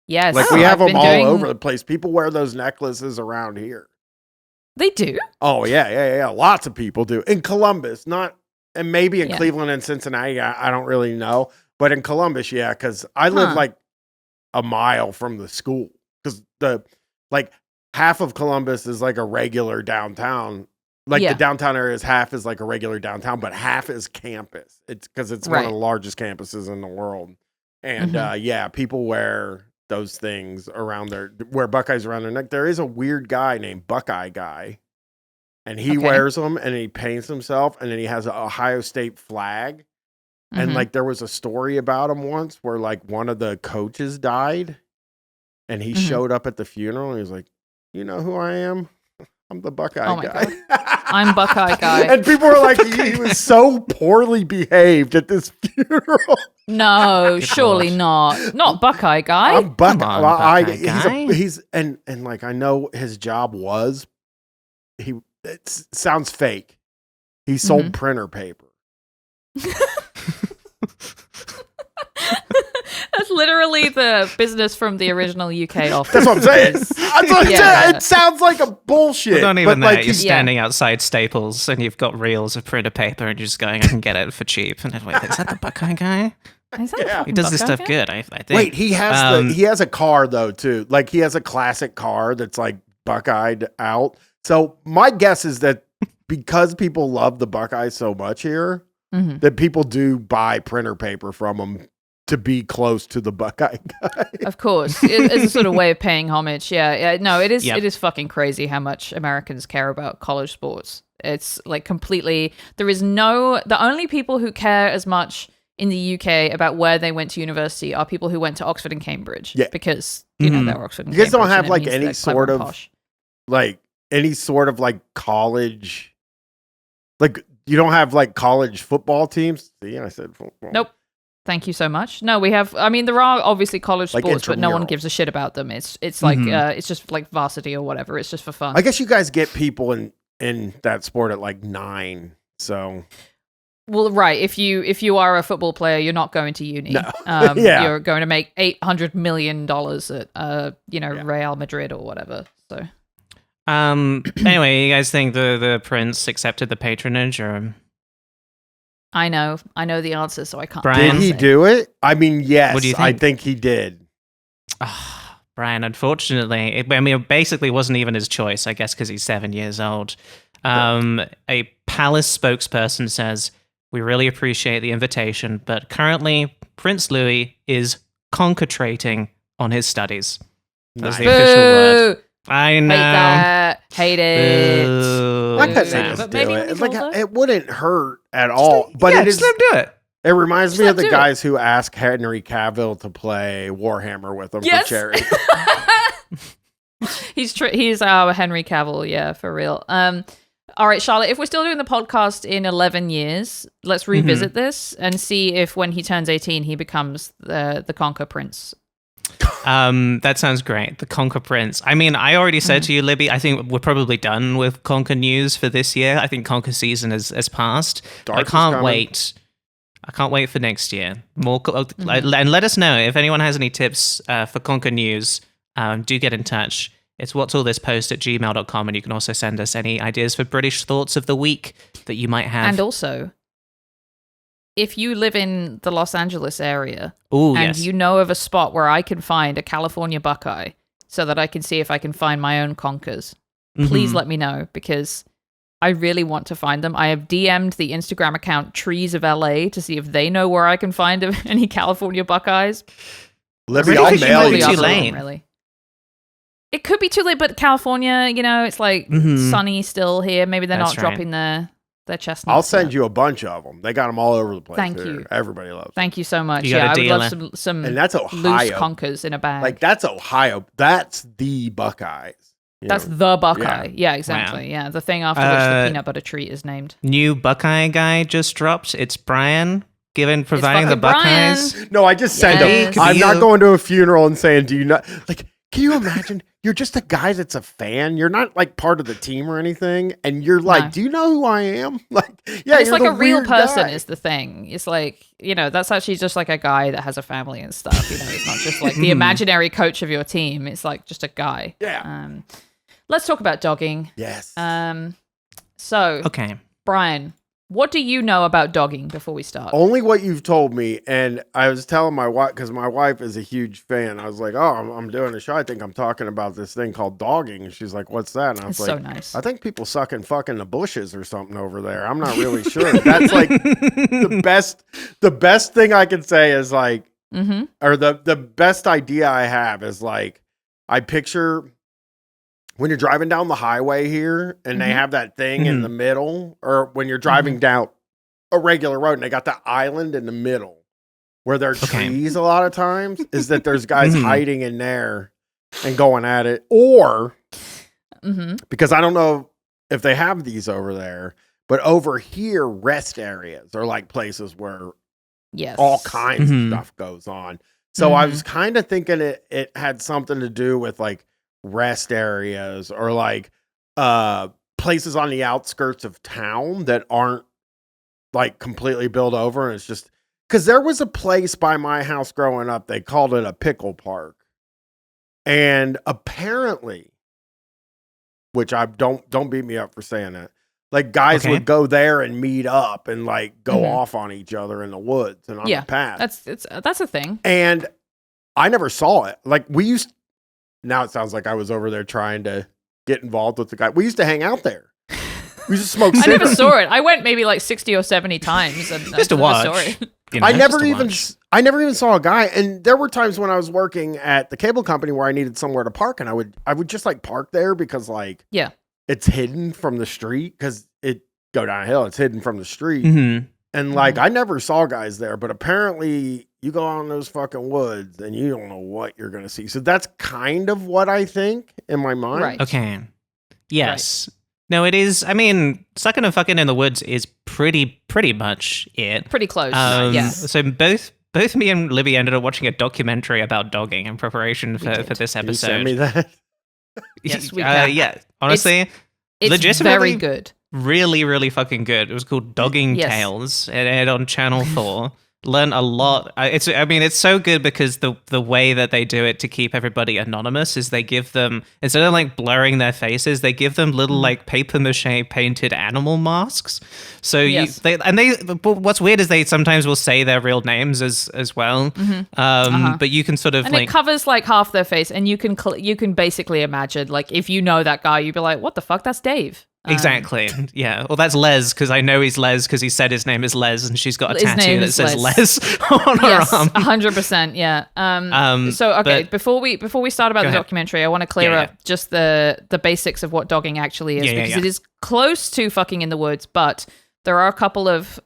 Yes. Like we have I've them been all doing- over the place. People wear those necklaces around here. They do. Oh yeah. Lots of people do. In Columbus, and maybe in Yeah. Cleveland and Cincinnati, I don't really know. But in Columbus, yeah, because I live like a mile from the school. Because half of Columbus is like a regular downtown. Like the downtown area is like a regular downtown, but half is campus. It's because it's one of the largest campuses in the world. And people wear those things around wear Buckeyes around their neck. There is a weird guy named Buckeye Guy, and he wears them and he paints himself, and then he has an Ohio State flag. And like there was a story about him once where like one of the coaches died, and he showed up at the funeral and he was like, "You know who I am? I'm the Buckeye guy." God. I'm Buckeye Guy. And people were like, he was so poorly behaved at this funeral. No, surely not. Not Buckeye Guy. I'm Buckeye. Come on, Buckeye guy. He's and like I know his job was it sounds fake. He sold printer paper. That's literally the business from the original UK office. That's what I'm saying. That's what I'm saying. It sounds like a bullshit. Well, not even but that. like You're standing outside Staples and you've got reels of printer paper and you're just going, I can get it for cheap. And then, wait, is that the Buckeye guy? Is that the He does this Buckeye stuff guy? good, I think. Wait, he has a car though too. Like he has a classic car that's like Buckeyed out. So my guess is that because people love the Buckeyes so much here, that people do buy printer paper from them to be close to the Buckeye guy. Of course, it's a sort of way of paying homage. Yeah. No, it is. Yep. It is fucking crazy how much Americans care about college sports. It's like completely. The only people who care as much in the UK about where they went to university are people who went to Oxford and Cambridge. Yeah. Because they're Oxford and You guys don't Cambridge, have and it like means any they're clever sort and of posh. like any sort of like college. Like you don't have like college football teams. See, I said football. Nope. Thank you so much. No, we have. I mean, there are obviously college Like sports, but no one intramural. gives a shit about them. It's like it's just like varsity or whatever. It's just for fun. I guess you guys get people in that sport at like 9. So Well, right. If you are a football player, you're not going to uni. No. Yeah. You're going to make $800 million at Real Madrid or whatever. So Anyway, you guys think the prince accepted the patronage, or I know the answer, so I can't. Brian? did he do it? I mean, yes. What do you I think? think he did. Brian? Unfortunately, it basically wasn't even his choice. I guess because he's 7 years old. A palace spokesperson says, "We really appreciate the invitation, but currently Prince Louis is concentrating on his studies." That's the Nice. official word. Boo! I know. Hate that. Hate it. Boo. Why couldn't they Sad. just But do maybe it? when It's he's like older. it wouldn't hurt at all. But yeah, it is. just let him do it. It reminds Just me let of the do it. guys who ask Henry Cavill to play Warhammer with them Yes. for charity. He's our Henry Cavill, yeah, for real. All right, Charlotte, if we're still doing the podcast in 11 years, let's revisit this and see if when he turns 18, he becomes the Conker Prince. That sounds great. The Conker Prince. I mean, I already said to you, Libby, I think we're probably done with Conker news for this year. I think Conker season has passed. Dark I is can't coming. wait. I can't wait for next year. More, and let us know if anyone has any tips for Conker news. Do get in touch. It's whatsallthispost@gmail.com, and you can also send us any ideas for British thoughts of the week that you might have. And also, if you live in the Los Angeles area Ooh, and yes. you know of a spot where I can find a California Buckeye so that I can see if I can find my own conkers, please let me know, because I really want to find them. I have DM'd the Instagram account Trees of LA to see if they know where I can find any California Buckeyes. Libby, Really? I'll Because you mail might you be Probably too up to late. them, really. It could be too late, but California, it's like sunny still here. Maybe they're That's not right. dropping their chestnuts. I'll send yet. you a bunch of them. They got them all over the place. Thank here. you. Everybody loves them. Thank you so much. You got a Yeah, I would deal. love some And that's loose Ohio. conkers in a bag. Like, that's Ohio. That's the Buckeyes. You That's know? the Buckeye. Yeah, exactly. Wow. Yeah, the thing after which the peanut butter treat is named. New Buckeye guy just dropped. It's Bryan, providing the fucking Bryan. Buckeyes. No, I just sent Yes. them. I'm You- not going to a funeral and saying, do you not? Like, can you imagine? You're just a guy that's a fan. You're not like part of the team or anything. And you're like, No. do you know who I am? Like, yeah, And it's you're like the a real weird person guy. is the thing. It's like, that's actually just like a guy that has a family and stuff. It's not just like the imaginary coach of your team. It's like just a guy. Yeah. Let's talk about dogging. Yes. So, Okay. Bryan, what do you know about dogging before we start? Only what you've told me. And I was telling my wife, because my wife is a huge fan. I was like, oh, I'm doing a show. I think I'm talking about this thing called dogging. And she's like, what's that? And I was It's like, so nice. I think people suck and fuck in the bushes or something over there. I'm not really sure. That's like the best thing I can say is like, or the best idea I have is like, I picture when you're driving down the highway here and they have that thing in the middle, or when you're driving down a regular road and they got that island in the middle where there are trees a lot of times, is that there's guys hiding in there and going at it. Or because I don't know if they have these over there, but over here, rest areas are like places where Yes. all kinds of stuff goes on. So I was kind of thinking it had something to do with like rest areas or like places on the outskirts of town that aren't like completely built over. And it's just because there was a place by my house growing up, they called it a pickle park. And apparently, which I don't beat me up for saying that, like guys would go there and meet up and like go off on each other in the woods and on the path. That's a thing. And I never saw it. Like now it sounds like I was over there trying to get involved with the guy. We used to hang out there. We used to smoke I never cigarettes. saw it. I went maybe like 60 or 70 times and Just to I watch. saw it. I never watch. even saw a guy. And there were times when I was working at the cable company where I needed somewhere to park, and I would just like park there because like it's hidden from the street because it go downhill. It's hidden from the street. And like I never saw guys there, but apparently you go out in those fucking woods and you don't know what you're gonna see. So that's kind of what I think in my mind. Right. Okay. Yes. No, it is. I mean, sucking and fucking in the woods is pretty much it. Pretty close. Yes. So both me and Libby ended up watching a documentary about dogging in preparation for this Can you episode. send me that? Yes, we can. Yeah. Honestly, It's legitimately very good. really fucking good. It was called Dogging Yes. Tales. It aired on Channel 4. Learn a lot. It's so good because the way that they do it to keep everybody anonymous is they give them, instead of like blurring their faces, they give them little like paper mache painted animal masks. So Yes. what's weird is they sometimes will say their real names as well. But you can sort of And like it covers like half their face, and you can basically imagine, like, if you know that guy, you'd be like, what the fuck, that's Dave. Exactly. Yeah. Well, that's Les because I know he's Les because he said his name is Les and she's got a His tattoo name that is says Les. Les on her Yes, arm. 100%. Yeah. So okay, but- before we start about Go the ahead. documentary, I want to clear Yeah, up just the basics of what dogging actually is, because it is close to fucking in the woods, but there are a couple of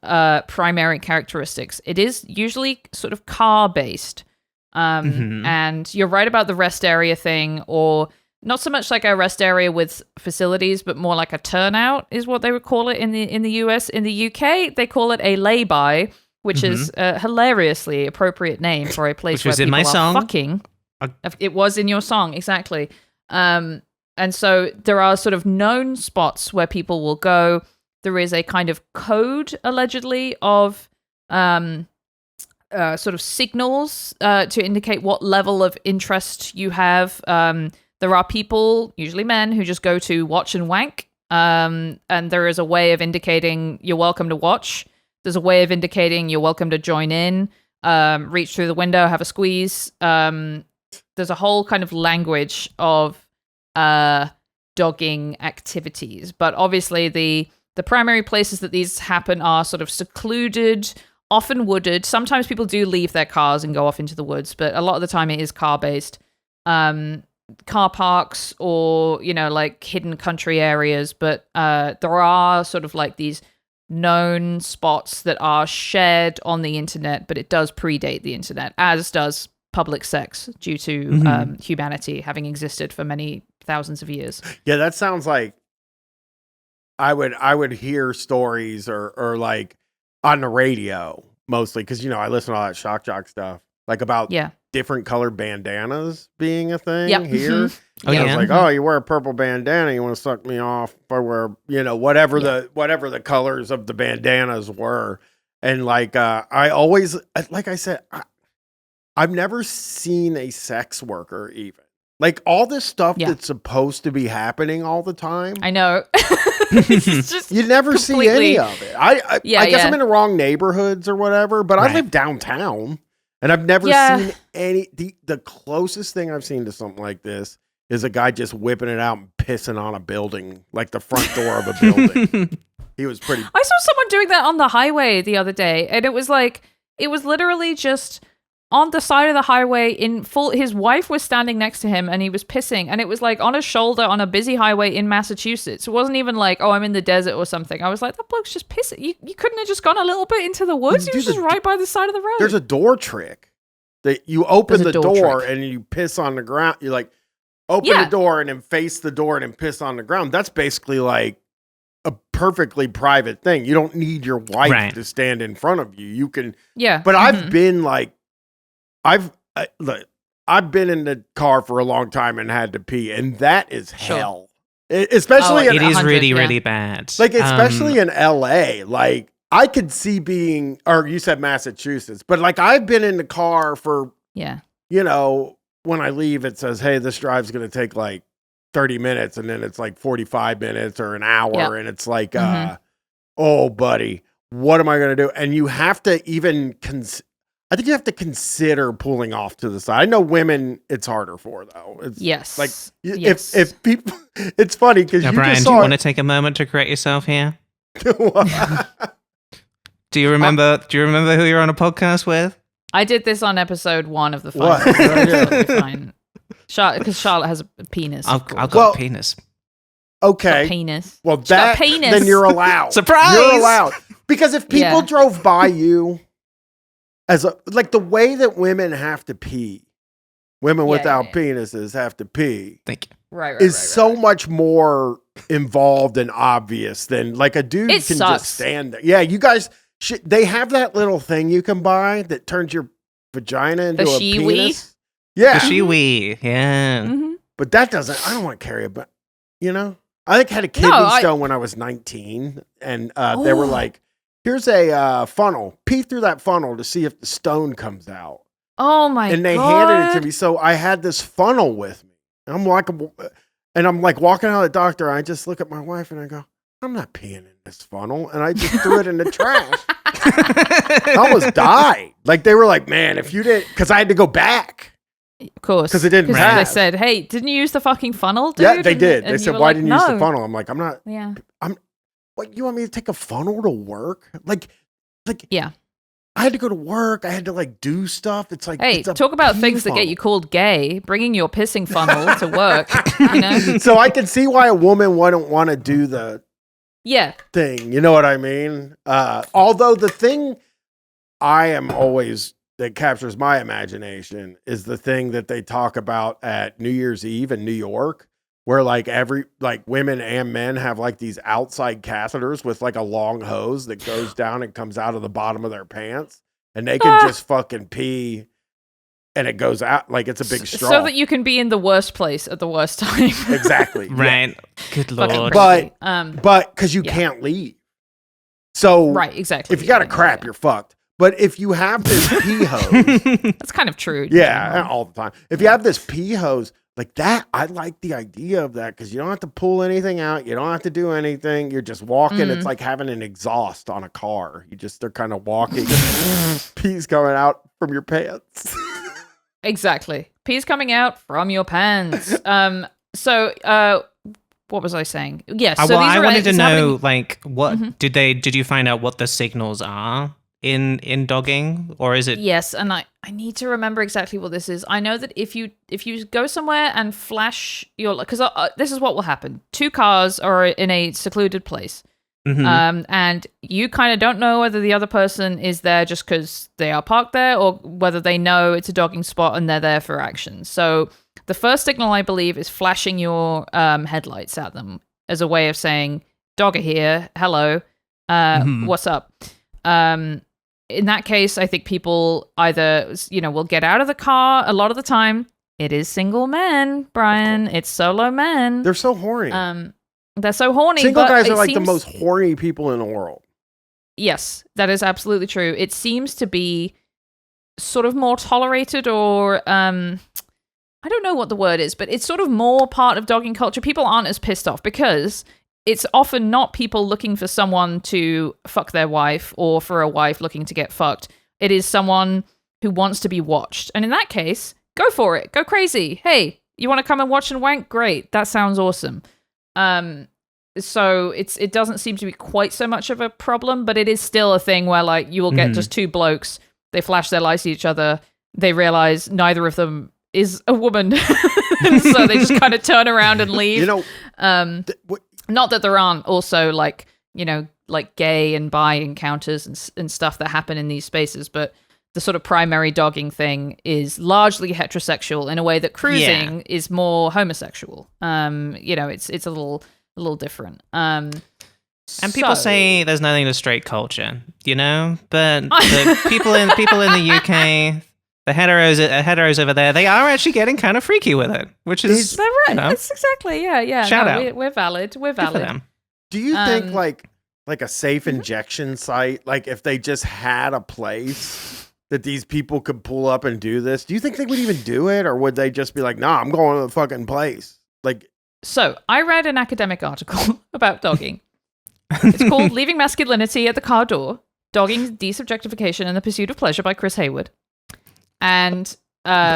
primary characteristics. It is usually sort of car based, and you're right about the rest area thing, or not so much like a rest area with facilities, but more like a turnout is what they would call it in the US. In the UK, they call it a lay-by, which is a hilariously appropriate name for a place Which where was in people my are song. fucking. It was in your song, exactly. And so there are sort of known spots where people will go. There is a kind of code, allegedly, of sort of signals to indicate what level of interest you have. There are people, usually men, who just go to watch and wank. And there is a way of indicating you're welcome to watch. There's a way of indicating you're welcome to join in, reach through the window, have a squeeze. There's a whole kind of language of dogging activities. But obviously the primary places that these happen are sort of secluded, often wooded. Sometimes people do leave their cars and go off into the woods, but a lot of the time it is car-based. Car parks or, like hidden country areas. But there are sort of like these known spots that are shared on the internet, but it does predate the internet, as does public sex, due to humanity having existed for many thousands of years. Yeah, that sounds like I would hear stories or like on the radio mostly, because I listen to all that shock jock stuff, like about different colored bandanas being a thing here. Oh, yeah. It's like, oh, you wear a purple bandana, you want to suck me off? If I wear, whatever the colors of the bandanas were. And like, I always, like I said, I've never seen a sex worker even. Like all this stuff that's supposed to be happening all the time. I know. You never see any of it. I guess I'm in the wrong neighborhoods or whatever, but I live downtown and I've never seen any. The closest thing I've seen to something like this is a guy just whipping it out and pissing on a building, like the front door of a building. He was pretty. I saw someone doing that on the highway the other day, and it was literally just on the side of the highway in full. His wife was standing next to him and he was pissing, and it was like on a shoulder on a busy highway in Massachusetts. It wasn't even like, oh, I'm in the desert or something. I was like, that bloke's just pissing. You couldn't have just gone a little bit into the woods. He was just right by the side of the road. There's a door trick that you open the door and you piss on the ground. You like open the door and then face the door and then piss on the ground. That's basically like a perfectly private thing. You don't need your wife to stand in front of you. You can, but I've been like, I've been in the car for a long time and had to pee, and that is hell. Especially it is really, really bad. Like, especially in LA. Like, I could see being, or you said Massachusetts, but like, I've been in the car for, when I leave, it says, hey, this drive's going to take like 30 minutes, and then it's like 45 minutes or an hour, and it's like, oh, buddy, what am I going to do? And you have to even I think you have to consider pulling off to the side. I know women, it's harder for though. It's like if people, it's funny because you Bryan, just do you want to take a moment to correct yourself here? Do you remember who you're on a podcast with? I did this on episode 1 of the final. Fine. Because Charlotte has a penis. I've got a penis. Okay. Penis. Well, then you're allowed. Surprise! You're allowed. Because if people drove by you, like the way that women have to pee, women without penises have to pee. Thank you. Right. Is so much more involved and obvious than like a dude can just stand there. Yeah, you guys, they have that little thing you can buy that turns your vagina into a penis. Yeah, the she-wee. Yeah. Mm-hmm. But that doesn't. I don't want to carry it. But I think I had a kidney stone when I was 19, and they were like, here's a funnel. Pee through that funnel to see if the stone comes out. Oh my god! And they handed it to me, so I had this funnel with me. And I'm like walking out of the doctor. I just look at my wife and I go, I'm not peeing in this funnel, and I just threw it in the trash. I almost died. Like they were like, man, if you didn't, because I had to go back. Of course, because it didn't pass. They said, hey, didn't you use the fucking funnel, dude? Yeah, they did. They said, why didn't you use the no. funnel? I'm like, I'm not. Yeah. What, you want me to take a funnel to work? Like, yeah. I had to go to work. I had to like do stuff. It's like, hey, talk about things that get you called gay. Bringing your pissing funnel to work. So I can see why a woman wouldn't want to do the thing. You know what I mean? Although the thing I am always that captures my imagination is the thing that they talk about at New Year's Eve in New York, where like women and men have like these outside catheters with like a long hose that goes down and comes out of the bottom of their pants, and they can just fucking pee and it goes out like it's a big straw. So that you can be in the worst place at the worst time. Exactly. Right. Good lord. Crazy. But because you can't leave. So right, exactly. if you got a crap, you're fucked. But if you have this pee hose, that's kind of true. Yeah, all the time. If you have this pee hose like that, I like the idea of that because you don't have to pull anything out. You don't have to do anything. You're just walking. It's like having an exhaust on a car. They're kind of walking. Pee's coming out from your pants. Exactly. Pee's coming out from your pants. What was I saying? Yes. So I wanted to know, happening... what did you find out what the signals are in dogging, or is it? Yes, and I need to remember exactly what this is. I know that if you go somewhere and flash your, because this is what will happen. Two cars are in a secluded place, and you kind of don't know whether the other person is there just because they are parked there, or whether they know it's a dogging spot and they're there for action. So the first signal, I believe, is flashing your headlights at them as a way of saying, "Dogger here, hello, what's up?" In that case, I think people either, will get out of the car. A lot of the time, it is single men, Brian. It's solo men. They're so horny. They're so horny. Single but guys are like the seems... most horny people in the world. Yes, that is absolutely true. It seems to be sort of more tolerated, or I don't know what the word is, but it's sort of more part of dogging culture. People aren't as pissed off because it's often not people looking for someone to fuck their wife or for a wife looking to get fucked. It is someone who wants to be watched. And in that case, go for it. Go crazy. Hey, you want to come and watch and wank? Great. That sounds awesome. So it doesn't seem to be quite so much of a problem, but it is still a thing where like you will get just two blokes. They flash their lights at each other. They realize neither of them is a woman. And so they just kind of turn around and leave. Not that there aren't also like gay and bi encounters and stuff that happen in these spaces, but the sort of primary dogging thing is largely heterosexual in a way that cruising is more homosexual. It's a little different. And people say there's nothing to straight culture, but the people in the UK, the heteros over there, they are actually getting kind of freaky with it, which is they're right. That's exactly yeah. Shout out. We're valid. We're Good for valid. them. Do you think like a safe injection site, like if they just had a place that these people could pull up and do this, do you think they would even do it, or would they just be like, "Nah, I'm going to the fucking place"? Like, so I read an academic article about dogging. It's called "Leaving Masculinity at the Car Door: Dogging, Desubjectification, and the Pursuit of Pleasure" by Chris Hayward. And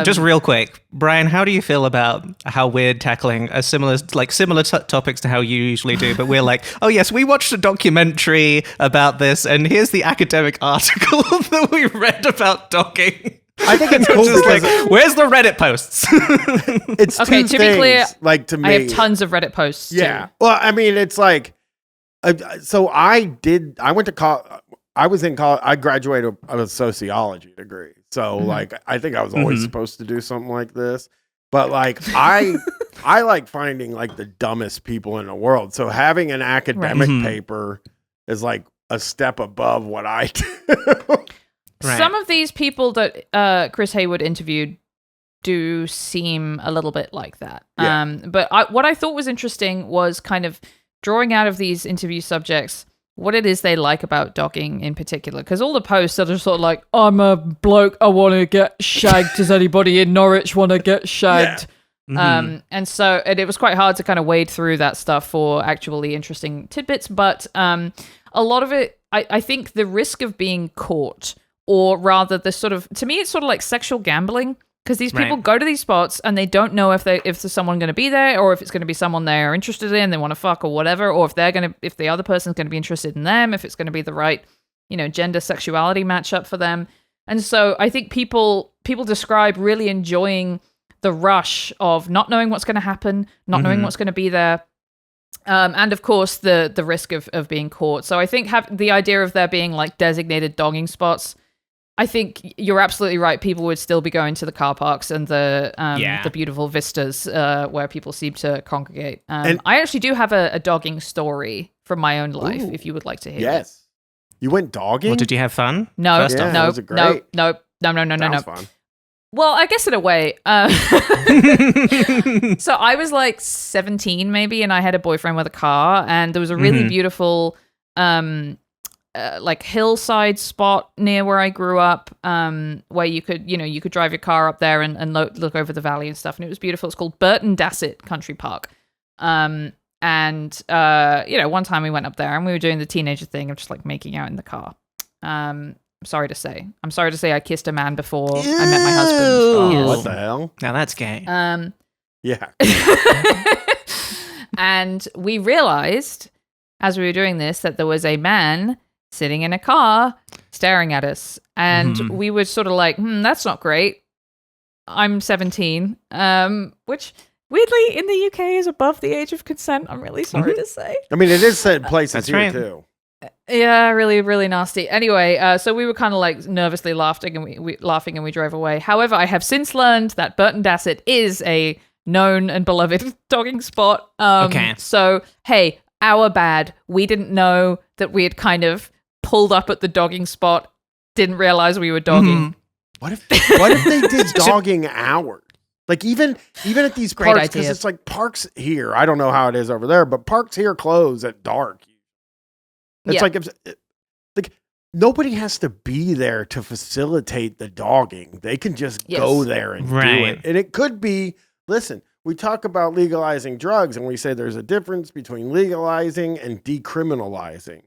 just real quick, Brian, how do you feel about how we're tackling a similar topics to how you usually do? But we're like, oh yes, we watched a documentary about this, and here's the academic article that we read about dogging. I think it's cool because like, where's the Reddit posts? It's okay. two To things, be clear, like to me, I have tons of Reddit posts. Yeah. Too. Well, I mean, it's like, so I went to college. I was in college. I graduated with a sociology degree. So like, I think I was always supposed to do something like this, but like, I like finding like the dumbest people in the world. So having an academic paper is like a step above what I do. Right. Some of these people that Chris Hayward interviewed do seem a little bit like that. Yeah. But what I thought was interesting was kind of drawing out of these interview subjects what it is they like about dogging in particular. Because all the posts are just sort of like, I'm a bloke, I want to get shagged. Does anybody in Norwich want to get shagged? Yeah. And it was quite hard to kind of wade through that stuff for actually interesting tidbits. But a lot of it, I think the risk of being caught, or rather to me, it's sort of like sexual gambling. Because these people go to these spots and they don't know if there's someone going to be there, or if it's going to be someone they're interested in, they want to fuck or whatever, or if the other person's going to be interested in them, if it's going to be the right, gender sexuality matchup for them. And so I think people describe really enjoying the rush of not knowing what's going to happen, not knowing what's going to be there. And of course the risk of being caught. So I think the idea of there being like designated dogging spots, I think you're absolutely right. People would still be going to the car parks and the beautiful vistas where people seem to congregate. And I actually do have a dogging story from my own life, if you would like to hear. Yes. You went dogging? Well, did you have fun? No, First off. no, was it great? no. That was fun. Well, I guess in a way. So I was like 17 maybe, and I had a boyfriend with a car, and there was a really beautiful like hillside spot near where I grew up, where you could drive your car up there and look over the valley and stuff, and it was beautiful. It's called Burton Dassett Country Park. And one time we went up there and we were doing the teenager thing of just like making out in the car. I'm sorry to say I kissed a man before I met my husband. Ew. What the hell? Now that's gay. Yeah. And we realized as we were doing this that there was a man sitting in a car staring at us, and we were sort of like, that's not great. I'm 17, which weirdly in the UK is above the age of consent. I'm really sorry to say. I mean, it is set in places That's here right. too. Yeah, really, really nasty. Anyway, so we were kind of like nervously laughing, and we drove away. However, I have since learned that Burton Dassett is a known and beloved dogging spot. Okay. So hey, our bad. We didn't know that we had kind of pulled up at the dogging spot. Didn't realize we were dogging. What if they did dogging hours? Like even at these Great parks, because idea. it's like parks here. I don't know how it is over there, but parks here close at dark. It's Yeah. like nobody has to be there to facilitate the dogging. They can just go there and do Right. it. And it could be, listen, we talk about legalizing drugs and we say there's a difference between legalizing and decriminalizing.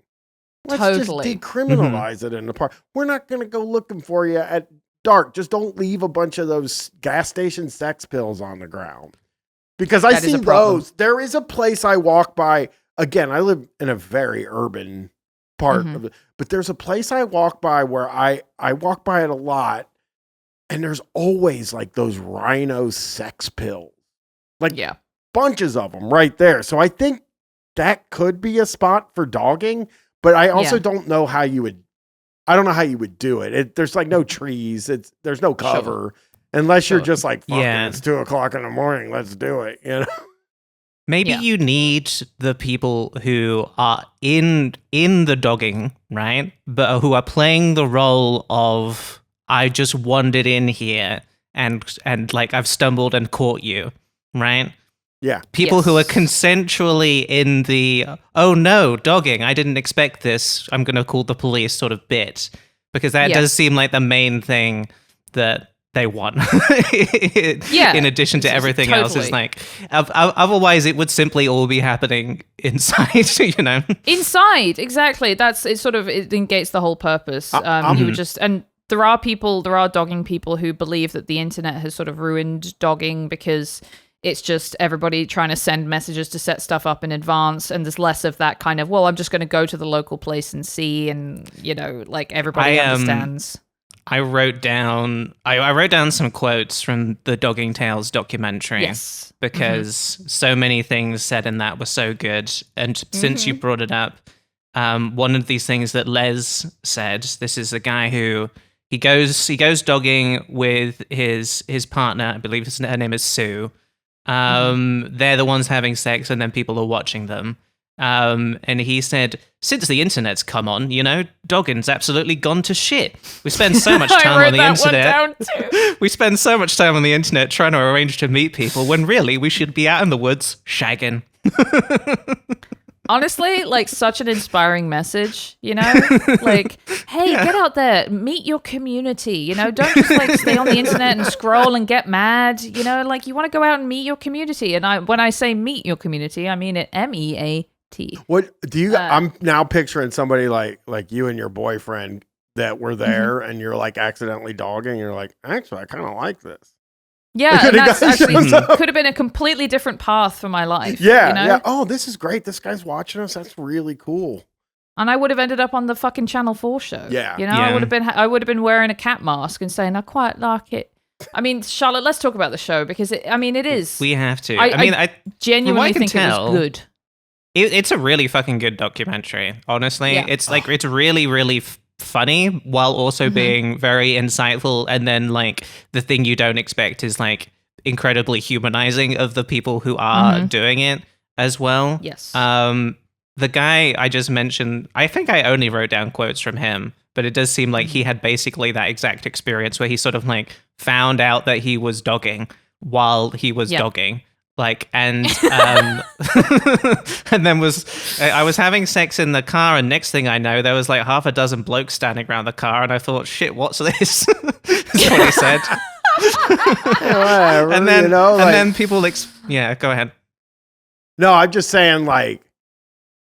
Let's Totally. just decriminalize it in the park. We're not going to go looking for you at dark. Just don't leave a bunch of those gas station sex pills on the ground. Because I That is see a problem. those. There is a place I walk by. Again, I live in a very urban part of it, but there's a place I walk by where I walk by it a lot, and there's always like those rhino sex pills. Like bunches of them right there. So I think that could be a spot for dogging, but I also don't know how you would. I don't know how you would do it. There's like no trees. There's no cover unless you're just like, fuck it, it's 2:00 in the morning. Let's do it. You know. Maybe you need the people who are in the dogging, right? But who are playing the role of I just wandered in here and like I've stumbled and caught you, right? Yeah. People who are consensually in the oh no, dogging, I didn't expect this, I'm gonna call the police sort of bit. Because that does seem like the main thing that they want. In addition to everything else, is like otherwise it would simply all be happening inside, you know. Inside, exactly. It negates the whole purpose. You would just, and there are dogging people who believe that the internet has sort of ruined dogging because it's just everybody trying to send messages to set stuff up in advance, and there's less of that kind of, well, I'm just going to go to the local place and see, and you know, like everybody understands. I wrote down some quotes from the Dogging Tales documentary because so many things said in that were so good. And since you brought it up, one of these things that Les said, this is a guy who he goes dogging with his partner. I believe her name is Sue. They're the ones having sex, and then people are watching them. And he said, since the internet's come on, you know, dogging's absolutely gone to shit. We spend so much time on the internet. We spend so much time on the internet trying to arrange to meet people when really we should be out in the woods shagging. Honestly, like such an inspiring message, you know? Like, hey, get out there, meet your community, you know? Don't just like stay on the internet and scroll and get mad, you know? Like you want to go out and meet your community. And when I say meet your community, I mean it MEAT. What do you? I'm now picturing somebody like you and your boyfriend that were there, and you're like accidentally dogging. And you're like, actually, I kind of like this. Yeah, and that's actually could have been a completely different path for my life. Yeah, you know? yeah. Oh, this is great. This guy's watching us. That's really cool. And I would have ended up on the fucking Channel 4 show. Yeah, you know, I would have been wearing a cat mask and saying I quite like it. I mean, Charlotte, let's talk about the show because it is. We have to. I genuinely think it was good. It's a really fucking good documentary, honestly. Yeah. It's like, it's really, really funny while also being very insightful. And then like the thing you don't expect is like incredibly humanizing of the people who are doing it as well. Yes. the guy I just mentioned, I think I only wrote down quotes from him, but it does seem like he had basically that exact experience where he sort of like found out that he was dogging while he was dogging. Like, and and then I was having sex in the car, and next thing I know, there was like half a dozen blokes standing around the car, and I thought, shit, what's this? That's what he said. Whatever, and then, you know, and then people, go ahead. No, I'm just saying, like,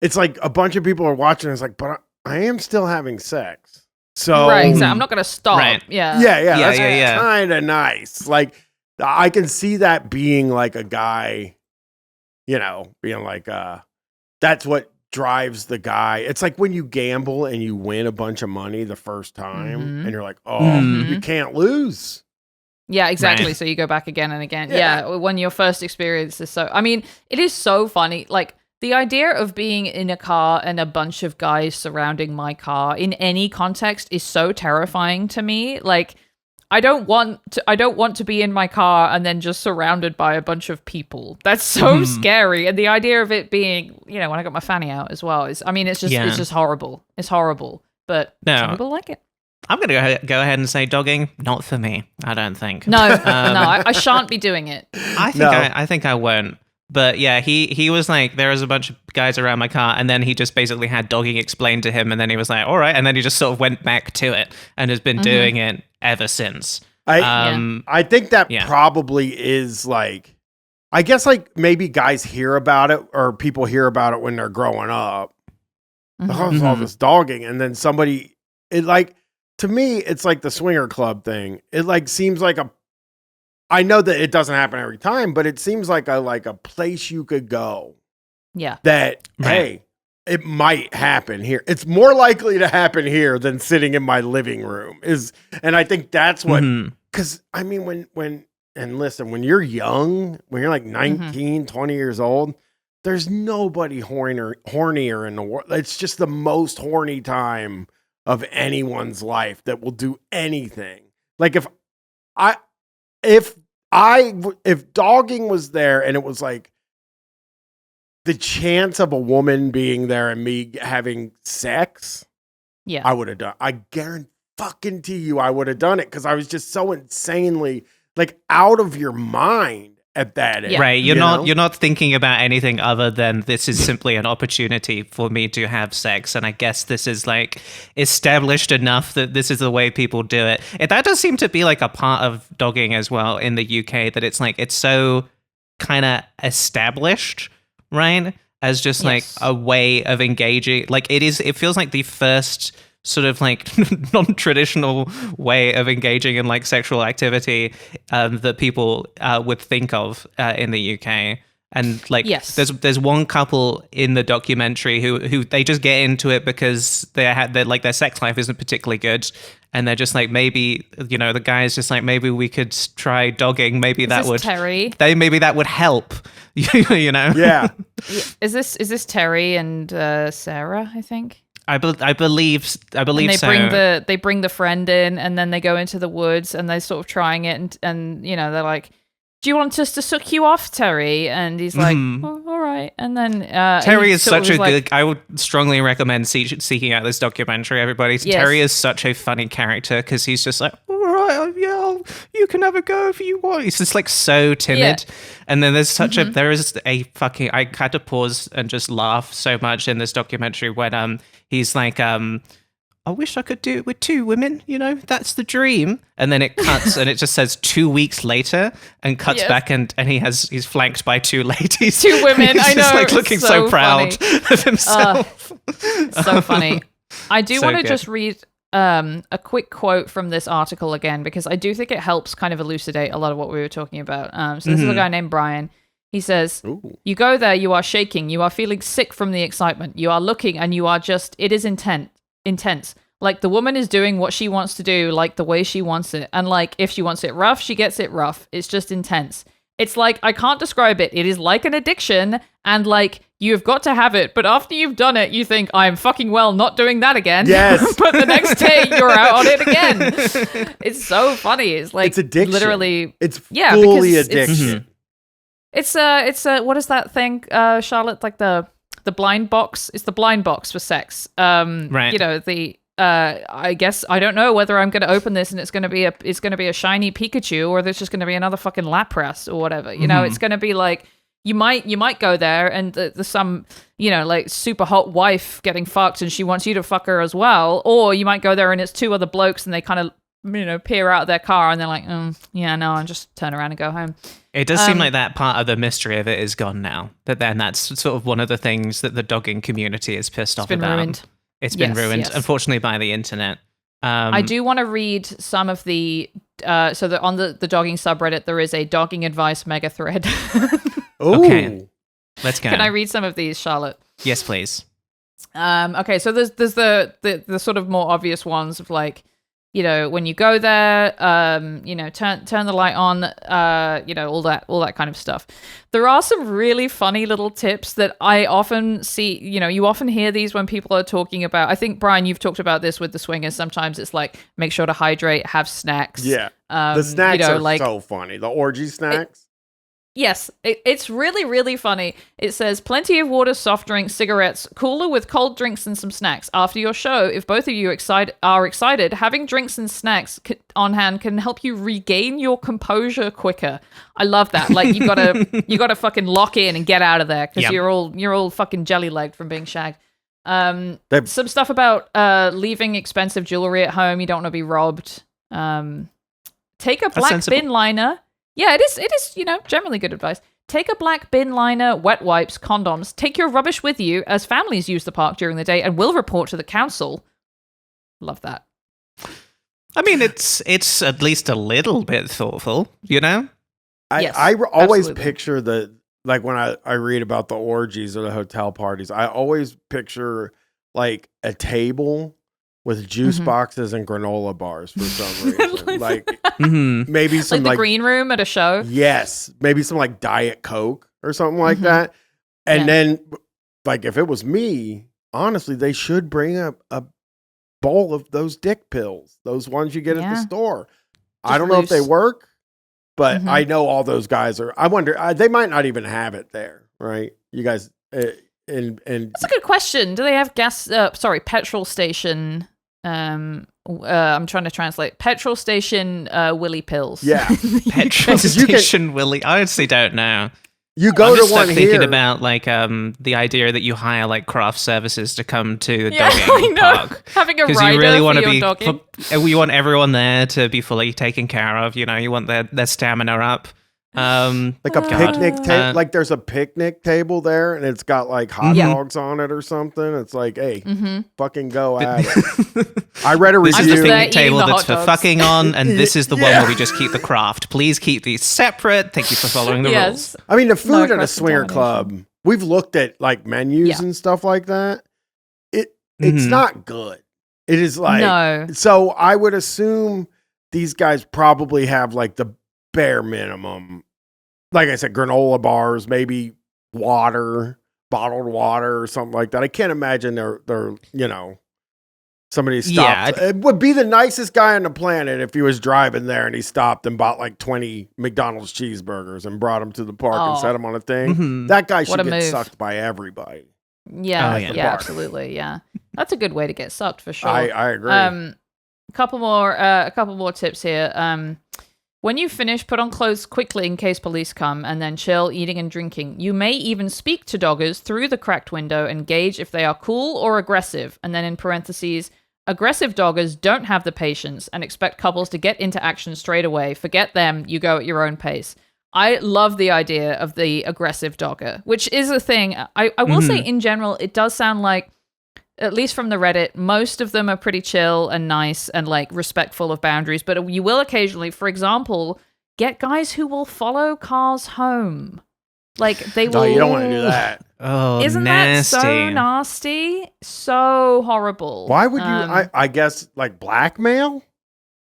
it's like a bunch of people are watching. It's like, but I am still having sex. So, right, exactly. I'm not going to stop. Right. Yeah. That's kind of nice. Like, I can see that being like a guy, you know, being like, that's what drives the guy. It's like when you gamble and you win a bunch of money the first time and you're like, oh, you can't lose. Yeah, exactly. Right. So you go back again and again. Yeah. Yeah, when your first experience is so... I mean, it is so funny. Like, the idea of being in a car and a bunch of guys surrounding my car in any context is so terrifying to me. Like, I don't want to be in my car and then just surrounded by a bunch of people. That's so scary. And the idea of it being, you know, when I got my fanny out as well, it's just horrible. It's horrible. But some people like it. I'm going to go ahead and say dogging, not for me, I don't think. No, I shan't be doing it. I think I won't. But yeah, he was like, there was a bunch of guys around my car, and then he just basically had dogging explained to him, and then he was like, all right, and then he just sort of went back to it and has been doing it ever since. I think that probably is like, I guess like maybe guys hear about it or people hear about it when they're growing up. All this dogging, and then somebody, it like, to me, it's like the swinger club thing. It like seems like I know that it doesn't happen every time, but it seems like a place you could go. Yeah. That, hey, it might happen here. It's more likely to happen here than sitting in my living room and I think that's what, because I mean, when you're young, when you're like 19, 20 years old, there's nobody hornier in the world. It's just the most horny time of anyone's life that will do anything. Like if dogging was there and it was like the chance of a woman being there and me having sex, I would have done. I guarantee you I would have done it because I was just so insanely like out of your mind at that age. Right, you're not thinking about anything other than this is simply an opportunity for me to have sex, and I guess this is like established enough that this is the way people do it. That does seem to be like a part of dogging as well in the UK, that it's like it's so kind of established, right? As just like a way of engaging. Like it feels like the first sort of like non-traditional way of engaging in like sexual activity that people would think of in the UK. And like there's one couple in the documentary who they just get into it because they're like their sex life isn't particularly good, and they're just like, maybe, you know, the guy's just like, maybe we could try dogging, maybe Terry? Maybe that would help. You know? Yeah. Is this Terry and Sarah, I think? I believe and so. They bring the friend in, and then they go into the woods and they're sort of trying it, and you know, they're like, do you want us to suck you off, Terry? And he's like, oh, all right. And then Terry is such a good. I would strongly recommend seeking out this documentary. Everybody, yes. Terry is such a funny character because he's just like, all right, yeah, you can have a go if you want. He's just like so timid, and then there's such there is a fucking. I had to pause and just laugh so much in this documentary when he's like I wish I could do it with 2 women, you know, that's the dream. And then it cuts and it just says 2 weeks later and cuts back and he's flanked by 2 ladies. 2 women, I know. Just like looking so proud of himself. So funny. I do want to good. just read a quick quote from this article again, because I do think it helps kind of elucidate a lot of what we were talking about. So this is a guy named Bryan. He says, you go there, you are shaking, you are feeling sick from the excitement, you are looking and you are just, it is intense. Like the woman is doing what she wants to do, like the way she wants it. And like if she wants it rough, she gets it rough. It's just intense. It's like, I can't describe it. It is like an addiction, and like you've got to have it. But after you've done it, you think, I'm fucking well not doing that again. Yes. But the next day you're out on it again. It's so funny. It's like it's addiction. Literally. It's fully addiction. It's a what is that thing, Charlotte? Like the the blind box. It's the blind box for sex. Right. You know, I guess I don't know whether I'm going to open this and it's going to be a shiny Pikachu, or there's just going to be another fucking Lapras or whatever. You know, it's going to be like you might go there and there's some, you know, like super hot wife getting fucked and she wants you to fuck her as well, or you might go there and it's two other blokes and they kind of, you know, peer out of their car and they're like, yeah, no, I'll just turn around and go home. It does seem like that part of the mystery of it is gone now. That then that's sort of one of the things that the dogging community is pissed off about. Ruined. It's been ruined, yes. unfortunately, by the internet. I do want to read some of the so that on the dogging subreddit there is a dogging advice mega thread. Ooh. Okay, let's go. Can I read some of these, Charlotte? Yes, please. Okay, so there's the sort of more obvious ones of like, you know, when you go there, you know, turn the light on, you know, all that kind of stuff. There are some really funny little tips that I often see. You know, you often hear these when people are talking about. I think Brian, you've talked about this with the swingers. Sometimes it's like make sure to hydrate, have snacks. Yeah, the snacks you know, are like, so funny. The orgy snacks. Yes, it's really, really funny. It says, plenty of water, soft drinks, cigarettes, cooler with cold drinks and some snacks. After your show, if both of you are excited, having drinks and snacks on hand can help you regain your composure quicker. I love that. Like, you gotta fucking lock in and get out of there because you're all fucking jelly-legged from being shagged. Some stuff about leaving expensive jewelry at home. You don't want to be robbed. Take a black bin liner. Yeah, it is, you know, generally good advice. Take a black bin liner, wet wipes, condoms. Take your rubbish with you as families use the park during the day and will report to the council. Love that. I mean, it's at least a little bit thoughtful, you know? Yes, I always absolutely. picture like when I read about the orgies or the hotel parties, I always picture like a table with juice boxes and granola bars for some reason. Like maybe some like the green room at a show. Yes, maybe some like Diet Coke or something like that. And then, like, if it was me, honestly, they should bring a bowl of those dick pills, those ones you get at the store. I don't know if they work, but I know all those guys are. I wonder, they might not even have it there, right? You guys, and that's a good question. Do they have petrol station? I'm trying to translate petrol station willy pills. Yeah, petrol station willy. I honestly don't know. You go I'm to just one thinking here. about like the idea that you hire like craft services to come to the I dogging know. park Having a because rider you really want for to your be. dogging. You want everyone there to be fully taken care of. You know, you want their stamina up. Like a picnic table, like there's a picnic table there, and it's got like hot dogs on it or something. It's like, hey, fucking go at it. I read a This is the review. picnic table the that's hot for dogs. fucking on, and this is the one where we just keep the craft. Please keep these separate. Thank you for following the rules. I mean, the food at a cross swinger club, we've looked at like menus and stuff like that. It's not good. It is like, No. So I would assume these guys probably have like the bare minimum. Like I said, granola bars, maybe water, bottled water or something like that. I can't imagine they're you know, somebody stopped. It would be the nicest guy on the planet if he was driving there and he stopped and bought like 20 McDonald's cheeseburgers and brought them to the park and set them on a thing. That guy should get sucked by everybody. Yeah, yeah. absolutely. Yeah. That's a good way to get sucked for sure. I agree. A couple more tips here. When you finish, put on clothes quickly in case police come, and then chill, eating and drinking. You may even speak to doggers through the cracked window and gauge if they are cool or aggressive. And then in parentheses, aggressive doggers don't have the patience and expect couples to get into action straight away. Forget them. You go at your own pace. I love the idea of the aggressive dogger, which is a thing. I will say in general, it does sound like, at least from the Reddit, most of them are pretty chill and nice and like respectful of boundaries. But you will occasionally, for example, get guys who will follow cars home. Like they will. No, you don't want to do that. Oh, Isn't nasty. that so nasty? So horrible. Why would you? I guess like blackmail.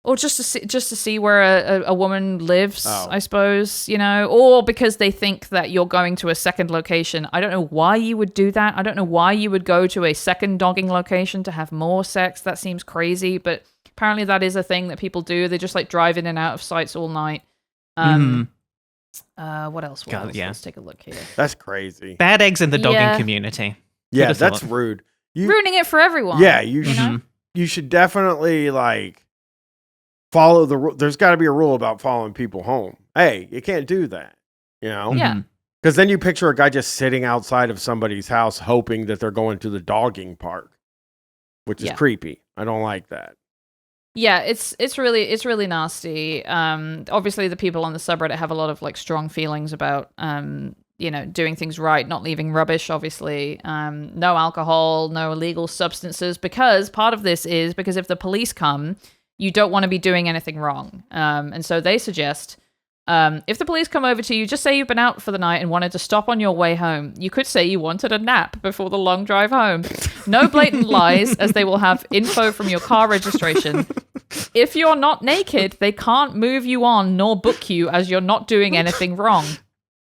Or just to see where a woman lives, Oh. I suppose, you know, or because they think that you're going to a second location. I don't know why you would do that. I don't know why you would go to a second dogging location to have more sex. That seems crazy, but apparently that is a thing that people do. They just like drive in and out of sites all night. What else? What God, else? yeah. Let's take a look here. That's crazy. Bad eggs in the dogging Yeah. community. Yeah, have that's thought? rude. Ruining it for everyone. Yeah, you should definitely like follow the rule. There's got to be a rule about following people home. Hey, you can't do that. You know? Yeah. Mhm. Because then you picture a guy just sitting outside of somebody's house hoping that they're going to the dogging park, which is Yeah. creepy. I don't like that. Yeah, it's really nasty. Obviously the people on the subreddit have a lot of like strong feelings about doing things right, not leaving rubbish, obviously. No alcohol, no illegal substances, because part of this is because if the police come, you don't want to be doing anything wrong. And so they suggest if the police come over to you, just say you've been out for the night and wanted to stop on your way home. You could say you wanted a nap before the long drive home. No blatant lies, as they will have info from your car registration. If you're not naked, they can't move you on nor book you as you're not doing anything wrong.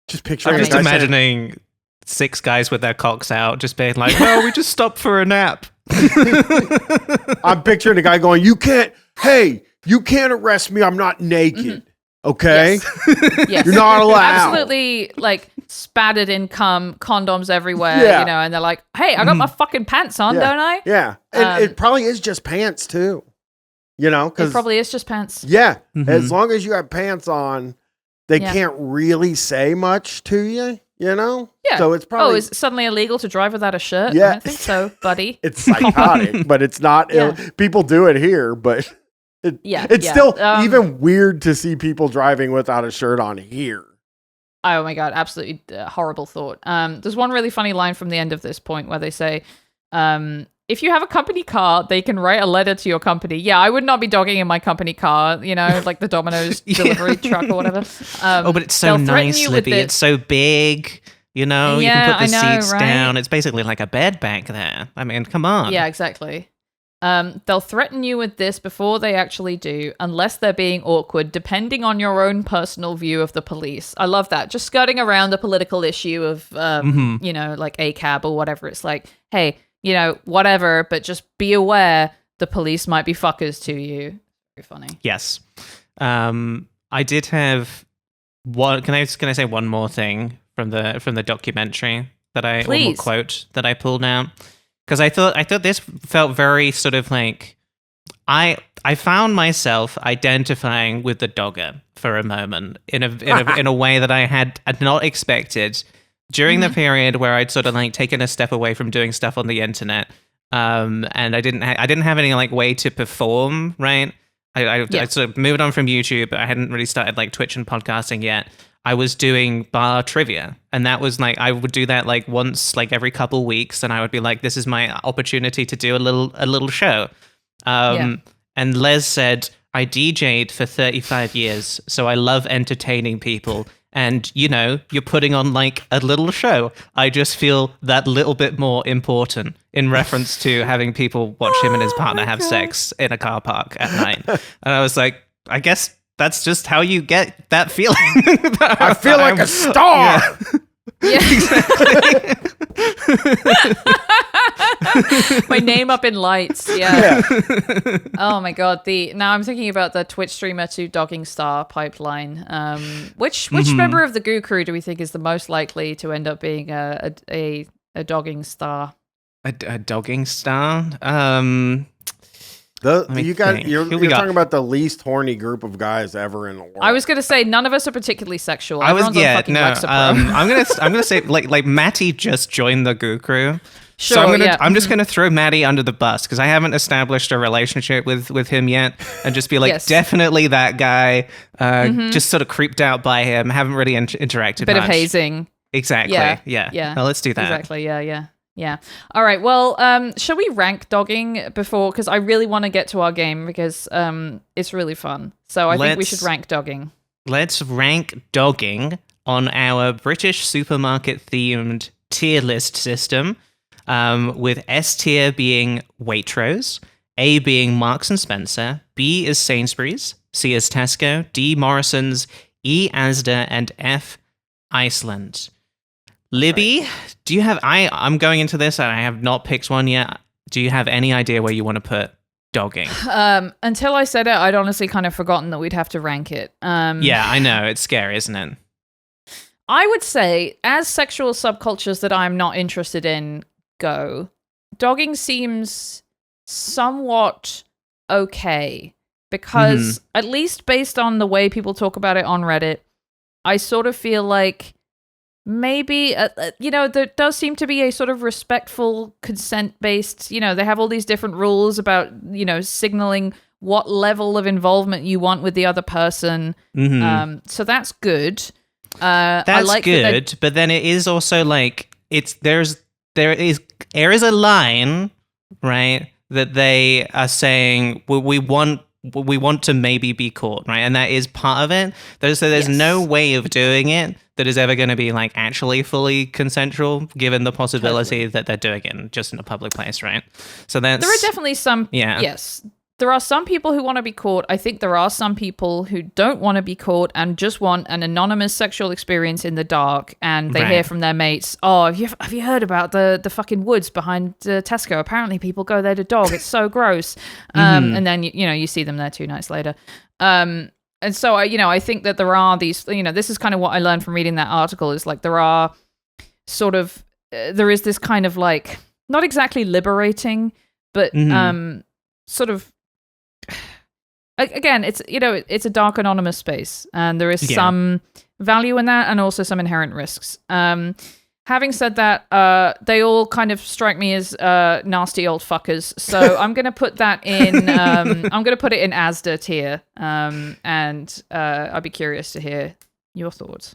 Just picturing I'm just a guy saying- imagining 6 guys with their cocks out, just being like, "No, we just stopped for a nap." I'm picturing a guy going, you can't arrest me. I'm not naked. Okay. Yes. You're not allowed. Absolutely, like spattered in cum, condoms everywhere, Yeah. and they're like, "Hey, I got my fucking pants on, Yeah. don't I?" Yeah. And it probably is just pants too. You know, It because probably is just pants. yeah, Mhm. as long as you have pants on, they Yeah. can't really say much to you. You know. Yeah. So it's probably Is it suddenly illegal to drive without a shirt? Yeah. I don't think so, buddy. it's psychotic, but it's not. Yeah. People do it here, but Yeah, it's yeah. still Um, even weird to see people driving without a shirt on here. Oh my god, absolutely horrible thought. There's one really funny line from the end of this point where they say, if you have a company car, they can write a letter to your company. Yeah, I would not be dogging in my company car, like the Domino's delivery truck or whatever. But it's so they'll threaten nice, you with Libby. It's so big. You Yeah, can put the I know, seats right? down. It's basically like a bed back there. I mean, come on. Yeah, exactly. They'll threaten you with this before they actually do, unless they're being awkward, depending on your own personal view of the police. I love that. Just skirting around the political issue of, like ACAB or whatever. It's like, hey, whatever, but just be aware the police might be fuckers to you. Very funny. Yes. I did have one. Can I say one more thing from the documentary that I or more Please. quote that I pulled out? Because I thought this felt very sort of like I found myself identifying with the dogger for a moment in a way that I had not expected during the period where I'd sort of like taken a step away from doing stuff on the internet, and I didn't have any like way to perform, right? I sort of moved on from YouTube. I hadn't really started like Twitch and podcasting yet. I was doing bar trivia, and that was like I would do that like once like every couple weeks, and I would be like, "This is my opportunity to do a little show." And Les said, "I DJ'd for 35 years, so I love entertaining people, and you're putting on like a little show. I just feel that little bit more important," in reference to having people watch him and his partner have sex in a car park at night. And I was like, I guess that's just how you get that feeling. I feel like a star. Yeah. My name up in lights. Yeah. Oh my god. Now I'm thinking about the Twitch streamer to dogging star pipeline. Which member of the Goo Crew do we think is the most likely to end up being a dogging star? A dogging star? You're Who we talking got? about the least horny group of guys ever in the world. I was gonna say none of us are particularly sexual. I was Everyone's on fucking Lexapro. I'm gonna say like Matty just joined the Goo Crew. Sure, So yeah. I'm just gonna throw Matty under the bus because I haven't established a relationship with him yet, and just be like, Yes. definitely that guy. Just sort of creeped out by him. Haven't really interacted. Bit much. of hazing. Exactly. Yeah. Yeah. Well, let's do that. Exactly. Yeah. All right. Well, shall we rank dogging before? Because I really want to get to our game because it's really fun. So I think we should rank dogging. Let's rank dogging on our British supermarket themed tier list system, with S tier being Waitrose, A being Marks and Spencer, B is Sainsbury's, C is Tesco, D Morrison's, E Asda, and F Iceland. Libby, do you have? I'm going into this and I have not picked one yet. Do you have any idea where you want to put dogging? Until I said it, I'd honestly kind of forgotten that we'd have to rank it. Yeah, I know. It's scary, isn't it? I would say, as sexual subcultures that I'm not interested in go, dogging seems somewhat okay. Because, at least based on the way people talk about it on Reddit, I sort of feel like maybe, there does seem to be a sort of respectful, consent-based, they have all these different rules about, signaling what level of involvement you want with the other person. So that's good. That's I like good, but then it is also like, there is a line, right, that they are saying, we want to maybe be caught, right? And that is part of it. There's no way of doing it that is ever going to be like actually fully consensual, given the possibility that they're doing it just in a public place, right? So there are definitely some. Yeah. Yes, there are some people who want to be caught. I think there are some people who don't want to be caught and just want an anonymous sexual experience in the dark. And they hear from their mates, "Oh, have you heard about the fucking woods behind Tesco? Apparently, people go there to dog. It's so gross." And then you see them there 2 nights later. And so I think that there are these. This is kind of what I learned from reading that article. Is like there are sort of there is this kind of like not exactly liberating, but sort of. Again, it's it's a dark anonymous space, and there is some value in that, and also some inherent risks. Having said that, they all kind of strike me as nasty old fuckers. So I'm gonna put that in. I'm gonna put it in ASDA tier, and I'd be curious to hear your thoughts.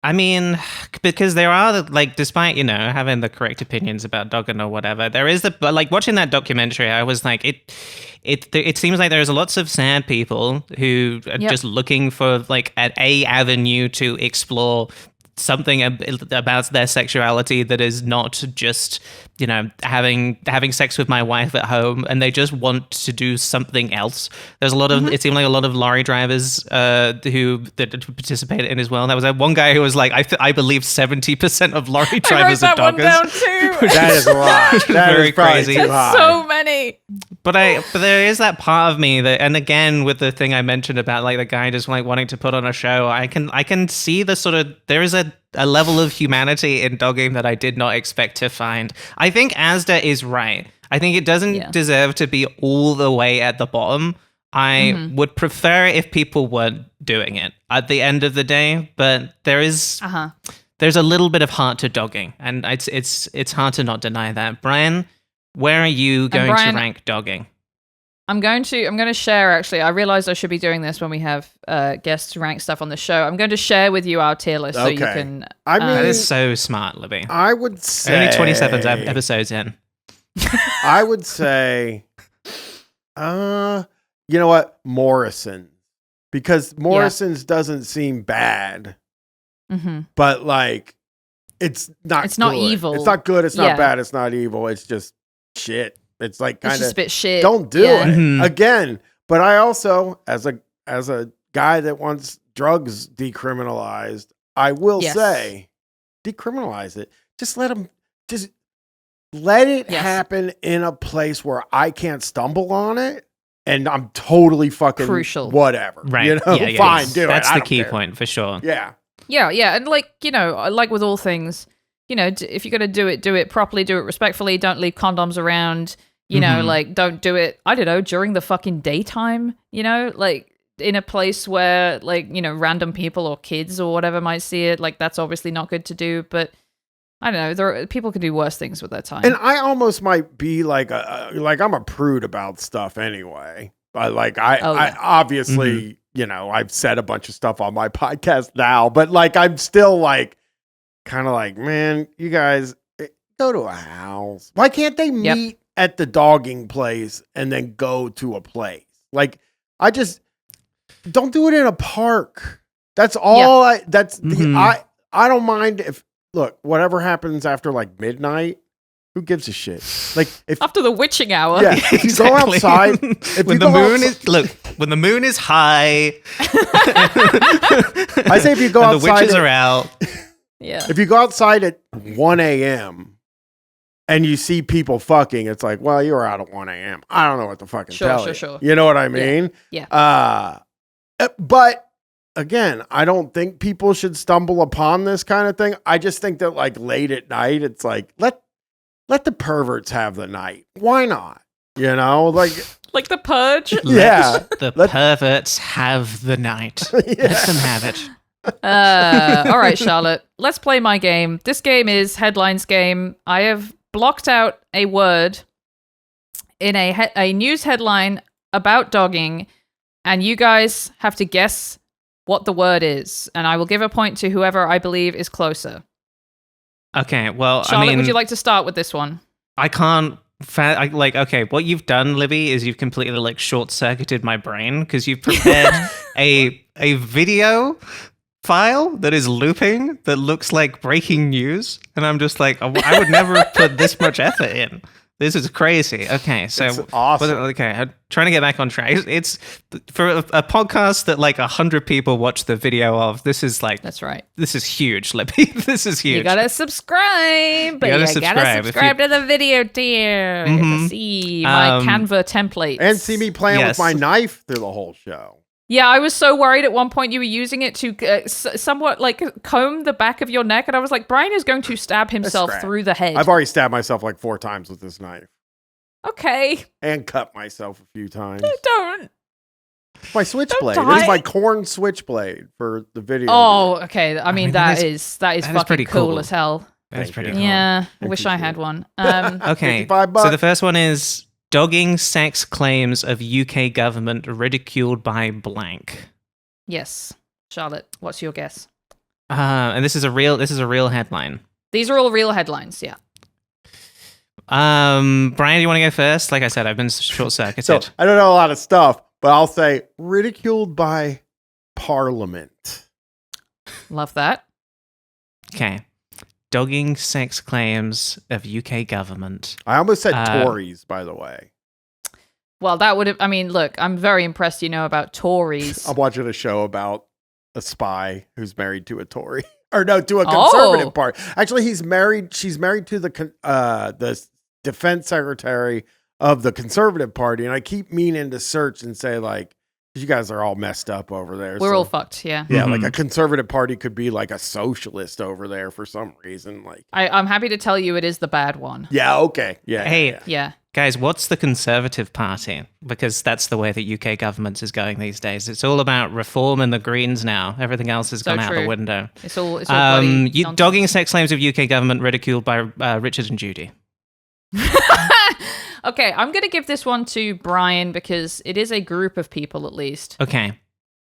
I mean, because there are, like, despite, having the correct opinions about dogging or whatever, there is like, watching that documentary, I was like, it seems like there's lots of sad people who are just looking for, like, a avenue to explore something about their sexuality that is not just, having sex with my wife at home, and they just want to do something else. There's a lot of, it seemed like a lot of lorry drivers who participated in as well. There was one guy who was like, I believe 70% of lorry drivers are doggers. Down too. That is a lot. That Very is probably crazy. too high. So many. But there is that part of me that, and again with the thing I mentioned about like the guy just like wanting to put on a show, I can see the sort of, there is a level of humanity in dogging that I did not expect to find. I think Asda is right. I think it doesn't deserve to be all the way at the bottom. I would prefer if people weren't doing it at the end of the day, but there's a little bit of heart to dogging, and it's hard to not deny that. Bryan, where are you going to rank dogging? I'm going to share, actually. I realized I should be doing this when we have guests rank stuff on the show. I'm going to share with you our tier list so you can... I mean, that is so smart, Libby. I would say... Only 27 episodes in. I would say... you know what? Morrison. Because Morrison's doesn't seem bad. But, like, it's not evil. It's not good, it's not bad, it's not evil. It's just shit. It's like kind of just a bit shit. Don't do it again. But I also, as a guy that wants drugs decriminalized, I will say, decriminalize it. Just let it happen in a place where I can't stumble on it, and I'm totally fucking crucial. Right? Whatever, fine, do it. That's the key care. point for sure. Yeah, and like like with all things. If you're going to do it properly, do it respectfully. Don't leave condoms around, like don't do it, I don't know, during the fucking daytime, like in a place where like, random people or kids or whatever might see it. Like that's obviously not good to do, but I don't know, people can do worse things with their time. And I almost might be like I'm a prude about stuff anyway. But like I obviously, I've said a bunch of stuff on my podcast now, but like I'm still like, kind of like, man, you guys go to a house. Why can't they meet at the dogging place and then go to a place? Like, I just don't do it in a park. That's all. I don't mind if whatever happens after like midnight. Who gives a shit? Like if after the witching hour. Yeah, if you go outside, when the moon is high. I say if you go outside, the witches are out. Yeah. If you go outside at 1 a.m. and you see people fucking, it's like, well, you were out at 1 a.m. I don't know what to fucking tell you. Sure. You know what I mean? Yeah. But again, I don't think people should stumble upon this kind of thing. I just think that like late at night, it's like, let the perverts have the night. Why not? You know, like the purge. Yeah. The perverts have the night. Let them have it. All right, Charlotte. Let's play my game. This game is Headlines Game. I have blocked out a word in a news headline about dogging, and you guys have to guess what the word is, and I will give a point to whoever I believe is closer. Okay, well, Charlotte, would you like to start with this one? I can't. Okay, what you've done, Libby, is you've completely like short-circuited my brain because you've prepared a video file that is looping that looks like breaking news, and I'm just like, I would never have put this much effort in. This is crazy. Okay, so it's awesome. Okay, I'm trying to get back on track. It's for a podcast that like 100 people watch the video of. This is like That's right. This is huge, Libby. This is huge. You gotta subscribe. But you gotta subscribe to the video tier. You get to see my Canva templates and see me playing with my knife through the whole show. Yeah, I was so worried at one point you were using it to somewhat like comb the back of your neck, and I was like, Bryan is going to stab himself through the head. I've already stabbed myself like 4 times with this knife. Okay. And cut myself a few times. Don't. My switchblade. This is my corn switchblade for the video. Oh, okay. I mean that is fucking pretty cool as hell. That's pretty cool. Yeah, I wish I had one. Okay, so the first one is dogging sex claims of UK government ridiculed by blank. Yes, Charlotte, what's your guess? And this is a real headline. These are all real headlines. Yeah. Bryan, do you want to go first? Like I said, I've been short-circuited. So I don't know a lot of stuff, but I'll say ridiculed by Parliament. Love that. Okay. Dogging sex claims of UK government. I almost said Tories, by the way. Well, that would have. I mean, look, I'm very impressed. You know about Tories. I'm watching a show about a spy who's married to a Tory, or no, to a conservative party. Actually, he's married. She's married to the defense secretary of the conservative party, and I keep meaning to search and say like, you guys are all messed up over there. We're all fucked, yeah. Yeah, like a conservative party could be like a socialist over there for some reason. Like, I'm happy to tell you it is the bad one. Yeah, okay. Yeah. Hey, yeah. Guys, what's the Conservative Party? Because that's the way that UK government is going these days. It's all about reform and the Greens now. Everything else has gone out the window. It's all bloody dogging sex claims of UK government ridiculed by Richard and Judy. Okay, I'm going to give this one to Bryan because it is a group of people at least. Okay.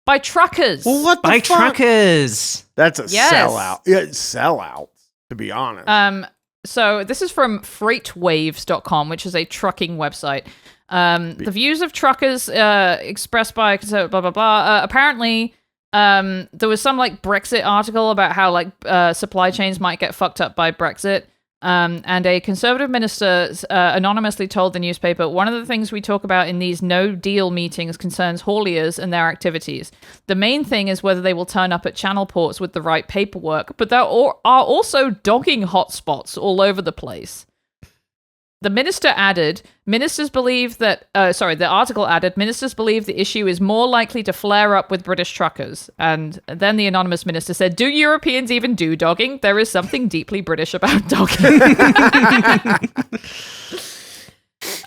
By truckers. Well, what the By fuck? Truckers. That's a sellout. Yeah, sellout, to be honest. So this is from freightwaves.com, which is a trucking website. The views of truckers expressed by blah, blah, blah. Apparently, there was some like Brexit article about how like supply chains might get fucked up by Brexit. And a conservative minister anonymously told the newspaper, one of the things we talk about in these no-deal meetings concerns hauliers and their activities. The main thing is whether they will turn up at channel ports with the right paperwork, but there are also dogging hotspots all over the place. The minister added, the article added, ministers believe the issue is more likely to flare up with British truckers. And then the anonymous minister said, do Europeans even do dogging? There is something deeply British about dogging.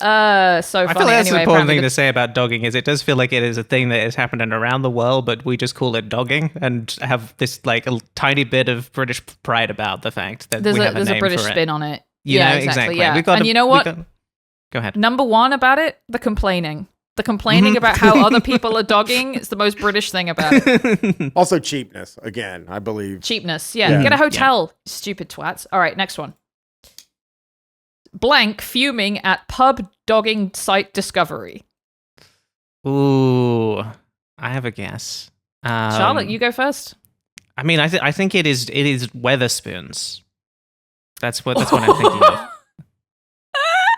So I funny. feel like that's anyway, the important thing to say about dogging is it does feel like it is a thing that is happening around the world, but we just call it dogging and have this like a tiny bit of British pride about the fact that we have a name for it. There's a British spin on it. Yeah, exactly. Yeah. And you know what? Go ahead. Number one about it, the complaining. The complaining about how other people are dogging is the most British thing about it. Also cheapness, again, I believe. Cheapness, yeah. Get a hotel, stupid twats. All right, next one. Blank fuming at pub dogging site discovery. Ooh, I have a guess. Charlotte, you go first. I mean, I think it is Weatherspoons. That's what I'm thinking of.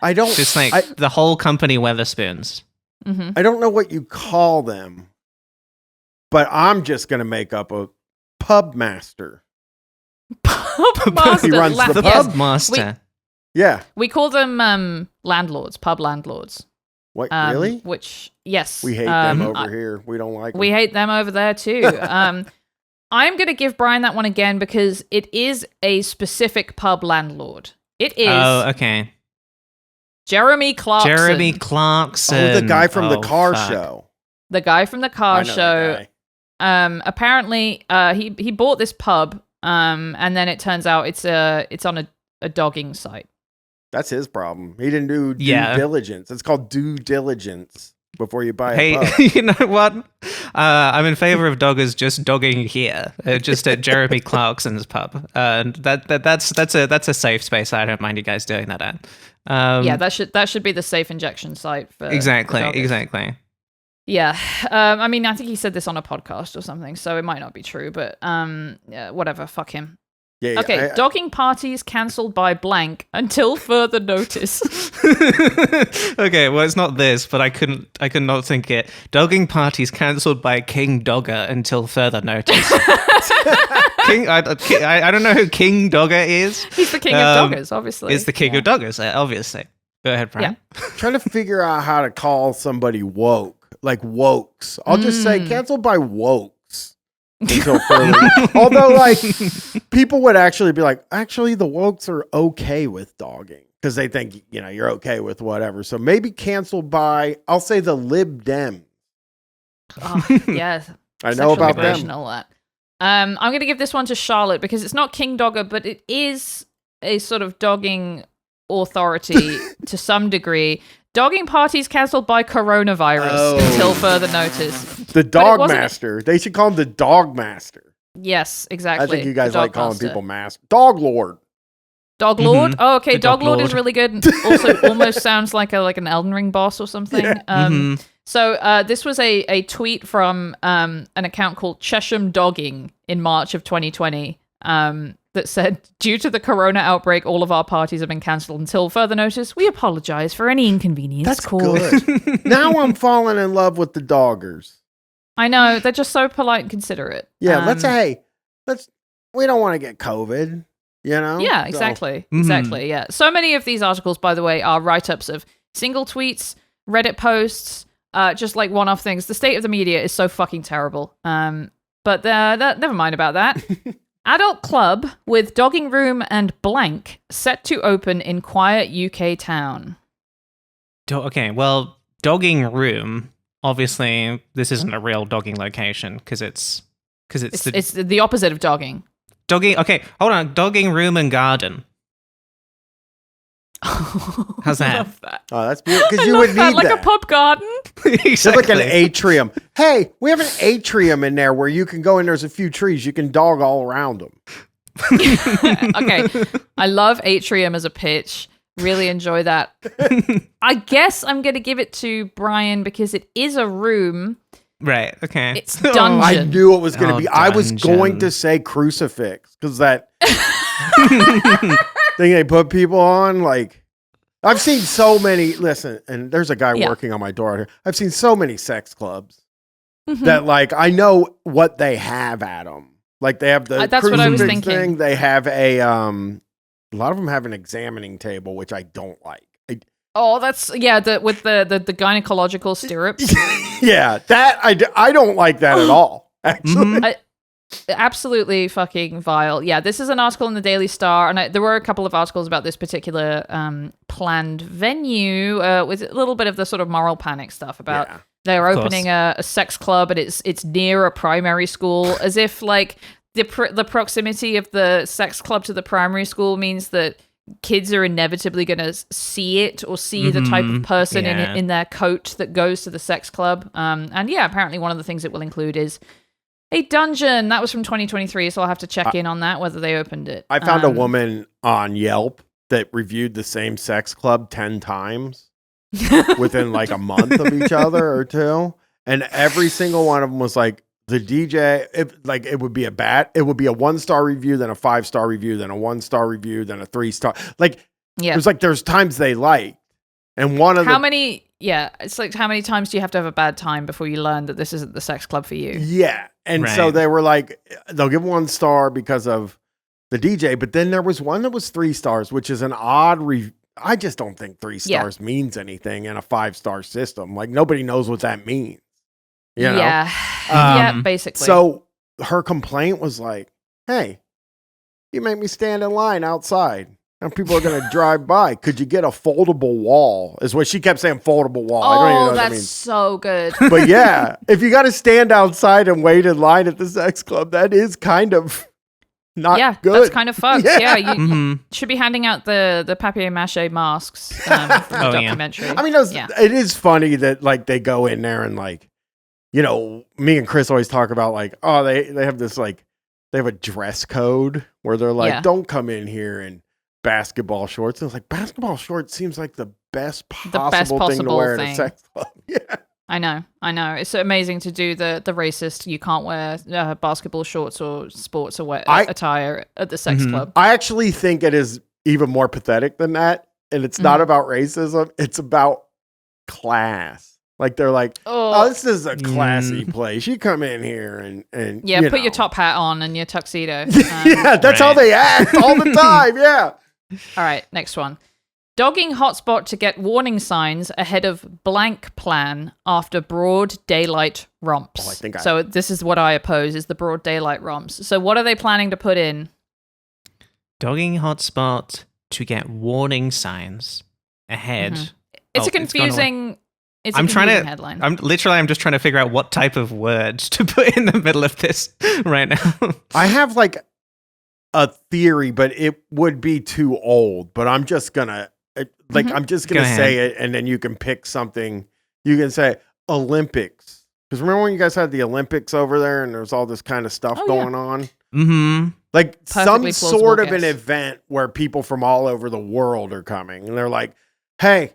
I don't just like the whole company Weatherspoons. Mm-hmm. I don't know what you call them, but I'm just gonna make up a pub master. Pub master. He runs the pub master. Yeah, we call them landlords, pub landlords. What, really? Which, yes. We hate them over here. We don't like them. We hate them over there too. I'm going to give Bryan that one again because it is a specific pub landlord. It is. Oh, okay. Jeremy Clarkson. Jeremy Clarkson. Oh, the guy from the car fuck. show. The guy from the car I know show. that guy. Apparently, he bought this pub, and then it turns out it's on a dogging site. That's his problem. He didn't do due Yeah. diligence. It's called due diligence before you buy a Hey, pub. you know what? I'm in favor of doggers just dogging here, just at Jeremy Clarkson's pub. That's a safe space. I don't mind you guys doing that at. Yeah, that should be the safe injection site for Exactly. for doggers. Exactly. Yeah, I mean, I think he said this on a podcast or something, so it might not be true, but yeah, whatever. Fuck him. Yeah, Okay, dogging parties cancelled by blank until further notice. Okay, well, it's not this, but I could not think it. Dogging parties cancelled by King Dogger until further notice. I don't know who King Dogger is. He's the king of doggers, obviously. Is the king of doggers, obviously. Go ahead, Bryan. trying to figure out how to call somebody woke, like wokes. I'll just say canceled by wokes. Until further. Although, like, people would actually be like, actually, the wokes are okay with dogging because they think, you're okay with whatever. So maybe canceled by, I'll say the Lib Dem. Oh, yes. I know about Sexual them. and all that. I'm going to give this one to Charlotte because it's not King Dogger, but it is a sort of dogging authority to some degree. Dogging parties cancelled by coronavirus until further notice. The Dog Master. They should call him the Dog Master. Yes, exactly. I think you guys like calling Master. people Master. Dog Lord. Dog Lord? Mhm. Oh, okay. The Dog Dog Lord Lord. is really good. Also, almost sounds like an Elden Ring boss or something. Yeah. So this was a tweet from an account called Chesham Dogging in March of 2020 that said, due to the corona outbreak, all of our parties have been cancelled until further notice. We apologize for any inconvenience That's caused. good. Now I'm falling in love with the doggers. I know. They're just so polite and considerate. Yeah, we don't want to get COVID, Yeah, So- exactly. Exactly, yeah. So many of these articles, by the way, are write-ups of single tweets, Reddit posts, just like one-off things. The state of the media is so fucking terrible. But never mind about that. Adult club with dogging room and blank set to open in quiet UK town. Okay, well, dogging room. Obviously, this isn't a real dogging location because it's the opposite of dogging. dogging. Okay, hold on. Dogging room and garden. How's that? I love that. Oh, that's beautiful. Because I you love would that, need like that. a pub garden. It's like an atrium. Hey, we have an atrium in there where you can go and there's a few trees. You can dog all around them. Okay, I love atrium as a pitch. Really enjoy that. I guess I'm going to give it to Bryan because it is a room. Right. Okay. It's dungeon. I knew it was going to Oh, be. I was dungeon. going to say crucifix because that thing they put people on, like, I've seen so many. Listen, and there's a guy Yeah. working on my door here. I've seen so many sex clubs Mhm. that, like, I know what they have at them. Like, they have the That's what I was crucifix thinking. thing. They have a lot of them have an examining table, which I don't like. Oh, that's with the gynecological stirrups. Yeah, that I don't like that at all. Actually, Mhm. Absolutely fucking vile. Yeah, this is an article in the Daily Star, and there were a couple of articles about this particular planned venue with a little bit of the sort of moral panic stuff about Yeah. they're Of course. opening a sex club and it's near a primary school, as if like the proximity of the sex club to the primary school means that kids are inevitably going to see it or see the type of person Yeah. in their coat that goes to the sex club. And yeah, apparently one of the things it will include is a dungeon. That was from 2023, so I'll have to check in on that, whether they opened it. I found a woman on Yelp that reviewed the same sex club 10 times within like a month of each other or two, and every single one of them was like, the DJ, it would be a 1-star review, then a 5-star review, then a 1-star review, then a 3-star. Like, Yeah. it was like there's times they liked, and one of How many? Yeah, it's like how many times do you have to have a bad time before you learn that this isn't the sex club for you? Yeah. And so Right. they were like, they'll give 1 star because of the DJ, but then there was one that was 3 stars, which is an odd I just don't think 3 Yeah. stars means anything in a 5-star system. Like nobody knows what that means. You know? Yeah. Yeah, basically. So her complaint was like, "Hey, you make me stand in line outside, and people are going to drive by. Could you get a foldable wall?" Is what she kept saying. Foldable wall. I don't even know what that that's means. so good. But yeah, if you got to stand outside and wait in line at the sex club, that is kind of not Yeah, good. that's kind of fucked. Yeah, you Mhm. should be handing out the papier-mâché masks from the Oh, yeah. documentary. I mean, Yeah. it is funny that like they go in there and like, you know, me and Chris always talk about like, oh, they have this like, they have a dress code where they're like, Yeah. don't come in here in basketball shorts. And it's like, basketball shorts seems like the best possible thing to possible wear at a thing. sex club. Yeah. I know. It's amazing to do the racist. You can't wear basketball shorts or sports attire at the sex club. I actually think it is even more pathetic than that. And it's not about racism. It's about class. Like they're like, oh, this is a classy place. You come in here and Yeah, you put know. your top hat on and your tuxedo. Yeah, that's how Right. they act all the time. Yeah. All right, next one. Dogging hotspot to get warning signs ahead of blank plan after broad daylight romps. Oh, I think so this is what I oppose, is the broad daylight romps. So what are they planning to put in? Dogging hotspot to get warning signs ahead. It's Oh, a it's gone away. confusing. It's a I'm trying confusing to. headline. I'm just trying to figure out what type of word to put in the middle of this right now. I have like a theory, but it would be too old. But I'm just gonna I'm just gonna Go ahead. say it, and then you can pick something. You can say Olympics, because remember when you guys had the Olympics over there, and there's all this kind of stuff Oh, going on. Mm-hmm. Like Perfectly some plausible sort of an guess. event where people from all over the world are coming, and they're like, "Hey,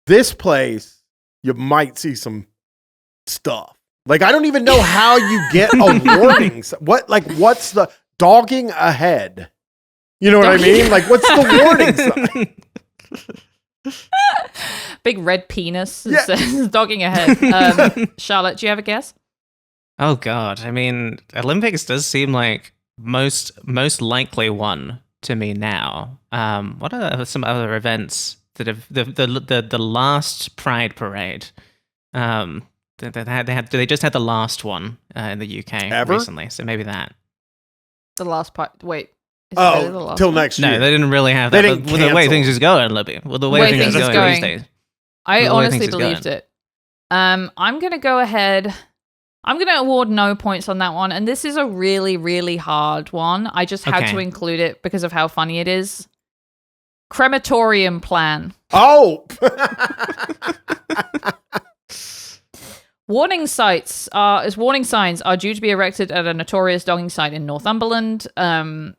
this place, you might see some stuff." Like I don't even know how you get a warning. What's the dogging ahead? You know what I Dogging mean? Like, what's the warning sign? Big red penis Yeah. says dogging ahead. Charlotte, do you have a guess? Oh God, I mean, Olympics does seem like most likely one to me now. What are some other events that have the last Pride Parade? They just had the last one in the UK Ever? recently, so maybe that. The last part. Wait. Is it really the Oh, last till one? next No, year. they didn't really have They that. didn't But with the way cancel. things is going, Libby. With the way things is going these days. I The way honestly things is believed going. it. I'm gonna go ahead. I'm gonna award no points on that one, and this is a really, really hard one. I just had Okay. to include it because of how funny it is. Crematorium plan. Oh, Warning signs are due to be erected at a notorious dogging site in Northumberland. And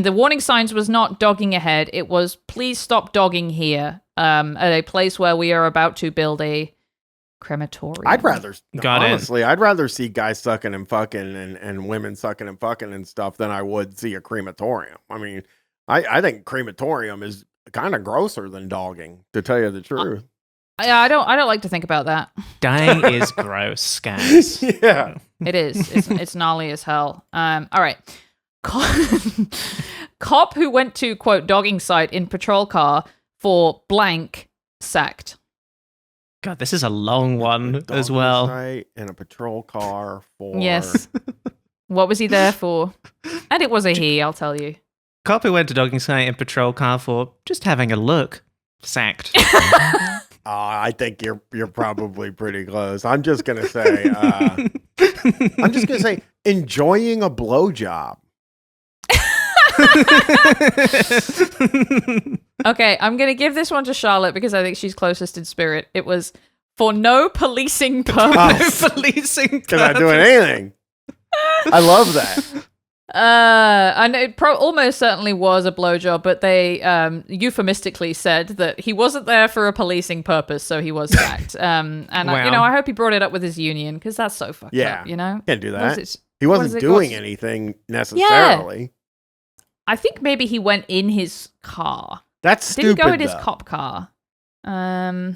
the warning signs was not dogging ahead. It was please stop dogging here. At a place where we are about to build a crematorium. I'd rather Got it. honestly, I'd rather see guys sucking and fucking and women sucking and fucking and stuff than I would see a crematorium. I mean, I think crematorium is kind of grosser than dogging, to tell you the truth. I don't like to think about that. Dying is gross, guys. Yeah. It is. It's gnarly as hell. All right. Cop who went to quote dogging site in patrol car for blank sacked. God, this is a long one as well. Right, in a patrol car for Yes. What was he there for? And it was a he, I'll tell you. Cop who went to dogging site in patrol car for just having a look. Sacked. I think you're probably pretty close. I'm just gonna say enjoying a blowjob. Okay, I'm going to give this one to Charlotte because I think she's closest in spirit. It was for no policing purpose. Policing. Because not doing anything. I love that. And it almost certainly was a blowjob, but they euphemistically said that he wasn't there for a policing purpose, so he was sacked. And Wow. I hope he brought it up with his union because that's so fucked Yeah. up, you know? Can't do What that. is it? He what wasn't is it doing called? anything necessarily. I think maybe he went in his car. That's Did stupid. he go in his though. cop car? That-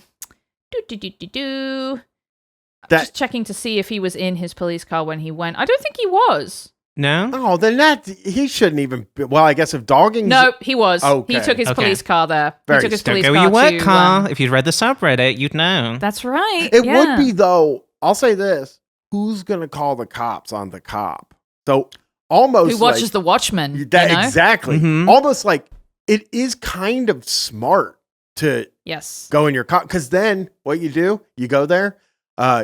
Just checking to see if he was in his police car when he went. I don't think he was. No? Oh, then he shouldn't even be, well, I guess if dogging... No, he was. Okay. He took his Okay. police car there. Very He took his Don't police go car your work to, car. If you'd read the subreddit, you'd know. That's right. It yeah. would be, though, I'll say this, who's going to call the cops on the cop? So almost Who watches The Watchmen? That, you know? Exactly. Mhm. Almost like it is kind of smart to Yes. go in your car, because then what you do, you go there,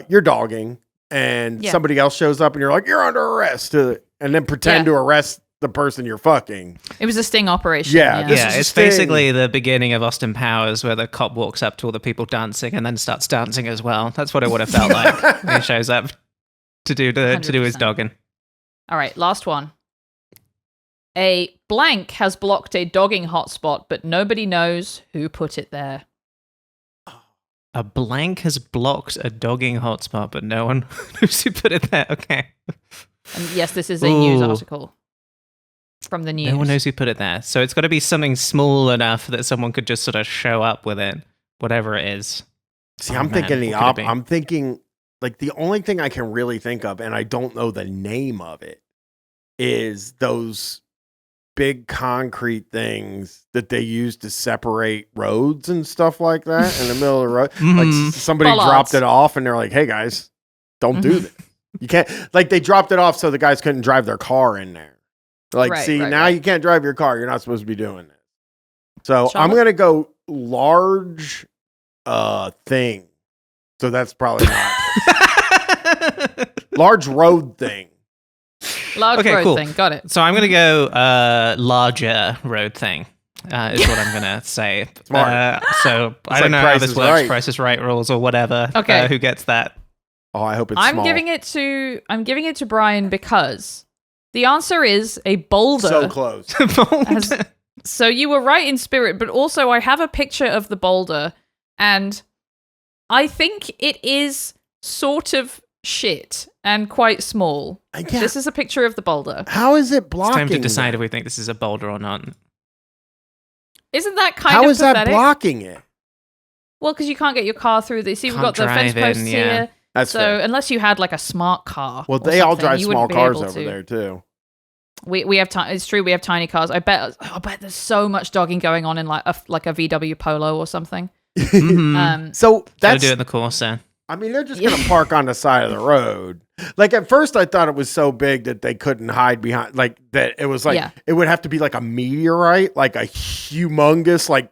you're dogging, and Yeah. somebody else shows up and you're like, you're under arrest, and then pretend to arrest the person you're fucking. It was a sting operation. Yeah, this Yeah, is a it's sting. basically the beginning of Austin Powers where the cop walks up to all the people dancing and then starts dancing as well. That's what it would have felt like when he shows up to do his 100%. dogging. All right, last one. A blank has blocked a dogging hotspot, but nobody knows who put it there. A blank has blocked a dogging hotspot, but no one knows who put it there. Okay. And yes, this is a news Ooh. article from the news. No one knows who put it there. So it's got to be something small enough that someone could just sort of show up with it, whatever it is. See, Oh, I'm man, thinking what could it be? I'm thinking, like, the only thing I can really think of, and I don't know the name of it, is those big concrete things that they use to separate roads and stuff like that in the middle of the road. Mhm. Like somebody Bollards. dropped it off and they're like, hey guys, don't do that. You can't, like, they dropped it off so the guys couldn't drive their car in there. Like, Right, see, right, now right. you can't drive your car. You're not supposed to be doing this. So I'm Charlotte? going to go large thing. So that's probably not. Large road thing. Large Okay, road cool. thing. Got it. So I'm going to go larger road thing. Is what I'm going to say. Smart. So I like don't know how Price this is works. Right. Price is Right rules or whatever. Okay. Who gets that? Oh, I hope it's I'm small. giving it to Brian because the answer is a boulder. So close. Has- So you were right in spirit, but also I have a picture of the boulder, and I think it is sort of shit and quite small. Yeah. This is a picture of the boulder. How is it It's blocking? time to decide that? if we think this is a boulder or not. Isn't that kind How of is that pathetic? blocking it? Well, because you can't get your car through the. See, we've Can't got the fence drive in, posts yeah. here. That's So fair. unless you had like a smart car. Well, or they all something, drive you small wouldn't be cars able over to. there too. We have it's true. We have tiny cars. I bet there's so much dogging going on in like a VW Polo or something. Mhm. So Gotta that's. do it in the Corsa. I mean, they're just gonna park on the side of the road. Like at first, I thought it was so big that they couldn't hide behind. Like that, it was like Yeah. it would have to be like a meteorite, like a humongous like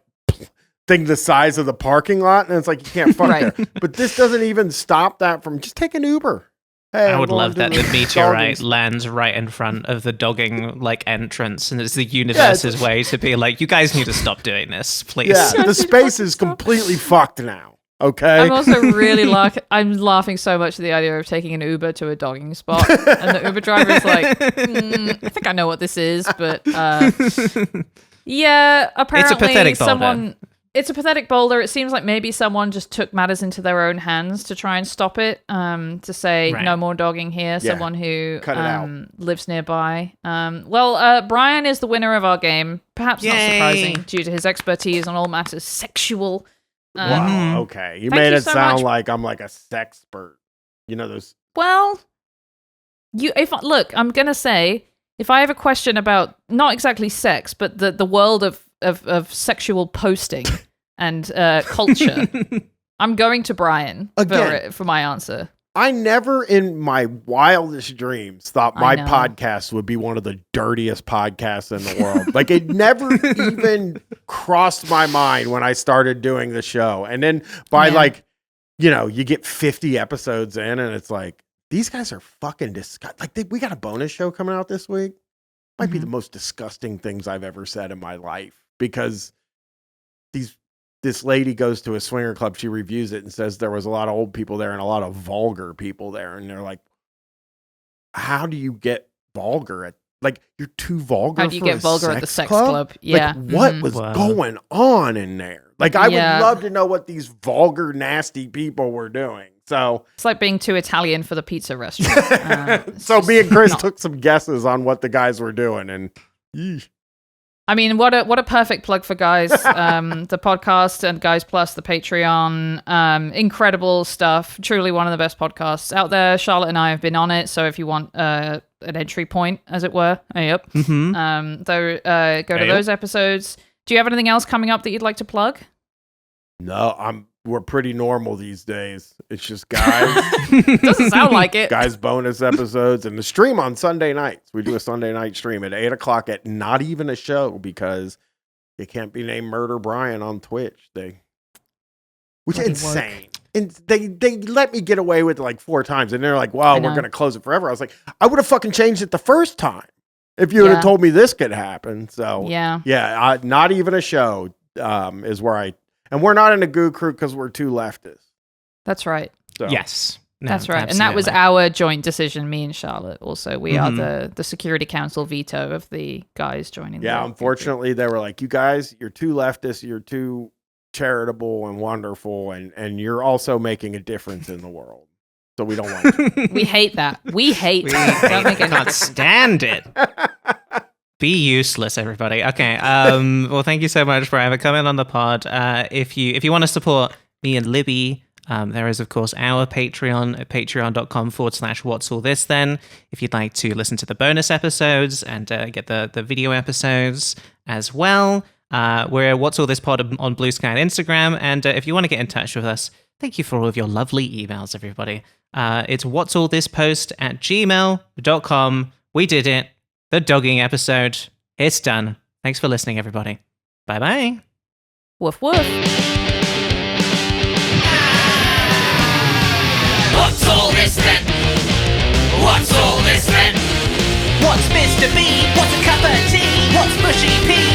thing the size of the parking lot, and it's like you can't fuck Right. there. But this doesn't even stop that from just take an Uber. Hey, I I'm would going love to that the dogging meteorite lands right in front of the dogging like entrance, and it's the universe's way to be like, you guys need to stop doing this, please. Yeah, the space is completely fucked now. Okay. I'm also really I'm laughing so much at the idea of taking an Uber to a dogging spot, and the Uber driver is like, I think I know what this is, but yeah, apparently pathetic boulder. someone. It's a pathetic boulder. It seems like maybe someone just took matters into their own hands to try and stop it. To say Right. no more dogging here. Yeah, Someone who cut it out. lives nearby. Brian is the winner of our game. Perhaps not Yay. surprising due to his expertise on all matters sexual. Wow. Okay. You Thank made you it so sound much. like I'm like a sexpert. You know those. Well, I'm gonna say if I have a question about not exactly sex, but the world of sexual posting and culture, I'm going to Brian Again. for my answer. I never in my wildest dreams thought I my know. podcast would be one of the dirtiest podcasts in the world. Like it never even crossed my mind when I started doing the show. And then by Yeah. you get 50 episodes in and it's like, these guys are fucking disgusting. Like we got a bonus show coming out this week. Might be Mhm. the most disgusting things I've ever said in my life because this lady goes to a swinger club. She reviews it and says there was a lot of old people there and a lot of vulgar people there. And they're like, how do you get vulgar at, like, you're too vulgar? How do you for get a vulgar at the sex club? club? Yeah. Like, what Mhm. was Wow. going on in there? Like, I Yeah. would love to know what these vulgar, nasty people were doing. So, It's like being too Italian for the pizza restaurant. It's so just me and Chris not- took some guesses on what the guys were doing, and yeesh. I mean, what a perfect plug for Guys, the podcast, and Guys Plus, the Patreon. Incredible stuff. Truly one of the best podcasts out there. Charlotte and I have been on it. So if you want an entry point, as it were. Yep. Mm-hmm. Go to those episodes. Do you have anything else coming up that you'd like to plug? No, we're pretty normal these days. It's just guys. Doesn't sound like it. Guys bonus episodes and the stream on Sunday nights. We do a Sunday night stream at 8:00 at not even a show because you can't be named Murder Brian on Twitch. Which is insane. And they let me get away with it like 4 times and they're like, wow, we're going to close it forever. I was like, I would have fucking changed it the first time if you would have told me this could happen. So not even a show is where and we're not in a goo crew because we're too leftist. That's right. So. Yes. No, that's right. absolutely. And that was our joint decision, me and Charlotte. Also, we are the Security Council veto of the guys joining. Yeah, unfortunately, they were like, you guys, you're too leftist, you're too charitable and wonderful, and you're also making a difference in the world. So we don't like you. We hate that. We hate that. Don't make any can't stand it. Be useless, everybody. Okay. Well, thank you so much, Brian, for coming on the pod. If you want to support me and Libby, there is, of course, our Patreon at patreon.com/what's all this then. If you'd like to listen to the bonus episodes and get the video episodes as well. We're What's All This Pod on Blue Sky and Instagram. And if you want to get in touch with us, thank you for all of your lovely emails, everybody. It's whatsallthispost@gmail.com. We did it. The dogging episode. It's done. Thanks for listening, everybody. Bye-bye. Woof woof. What's all this then? What's all this then? What's Mr. B? What's a cup of tea? What's mushy pea?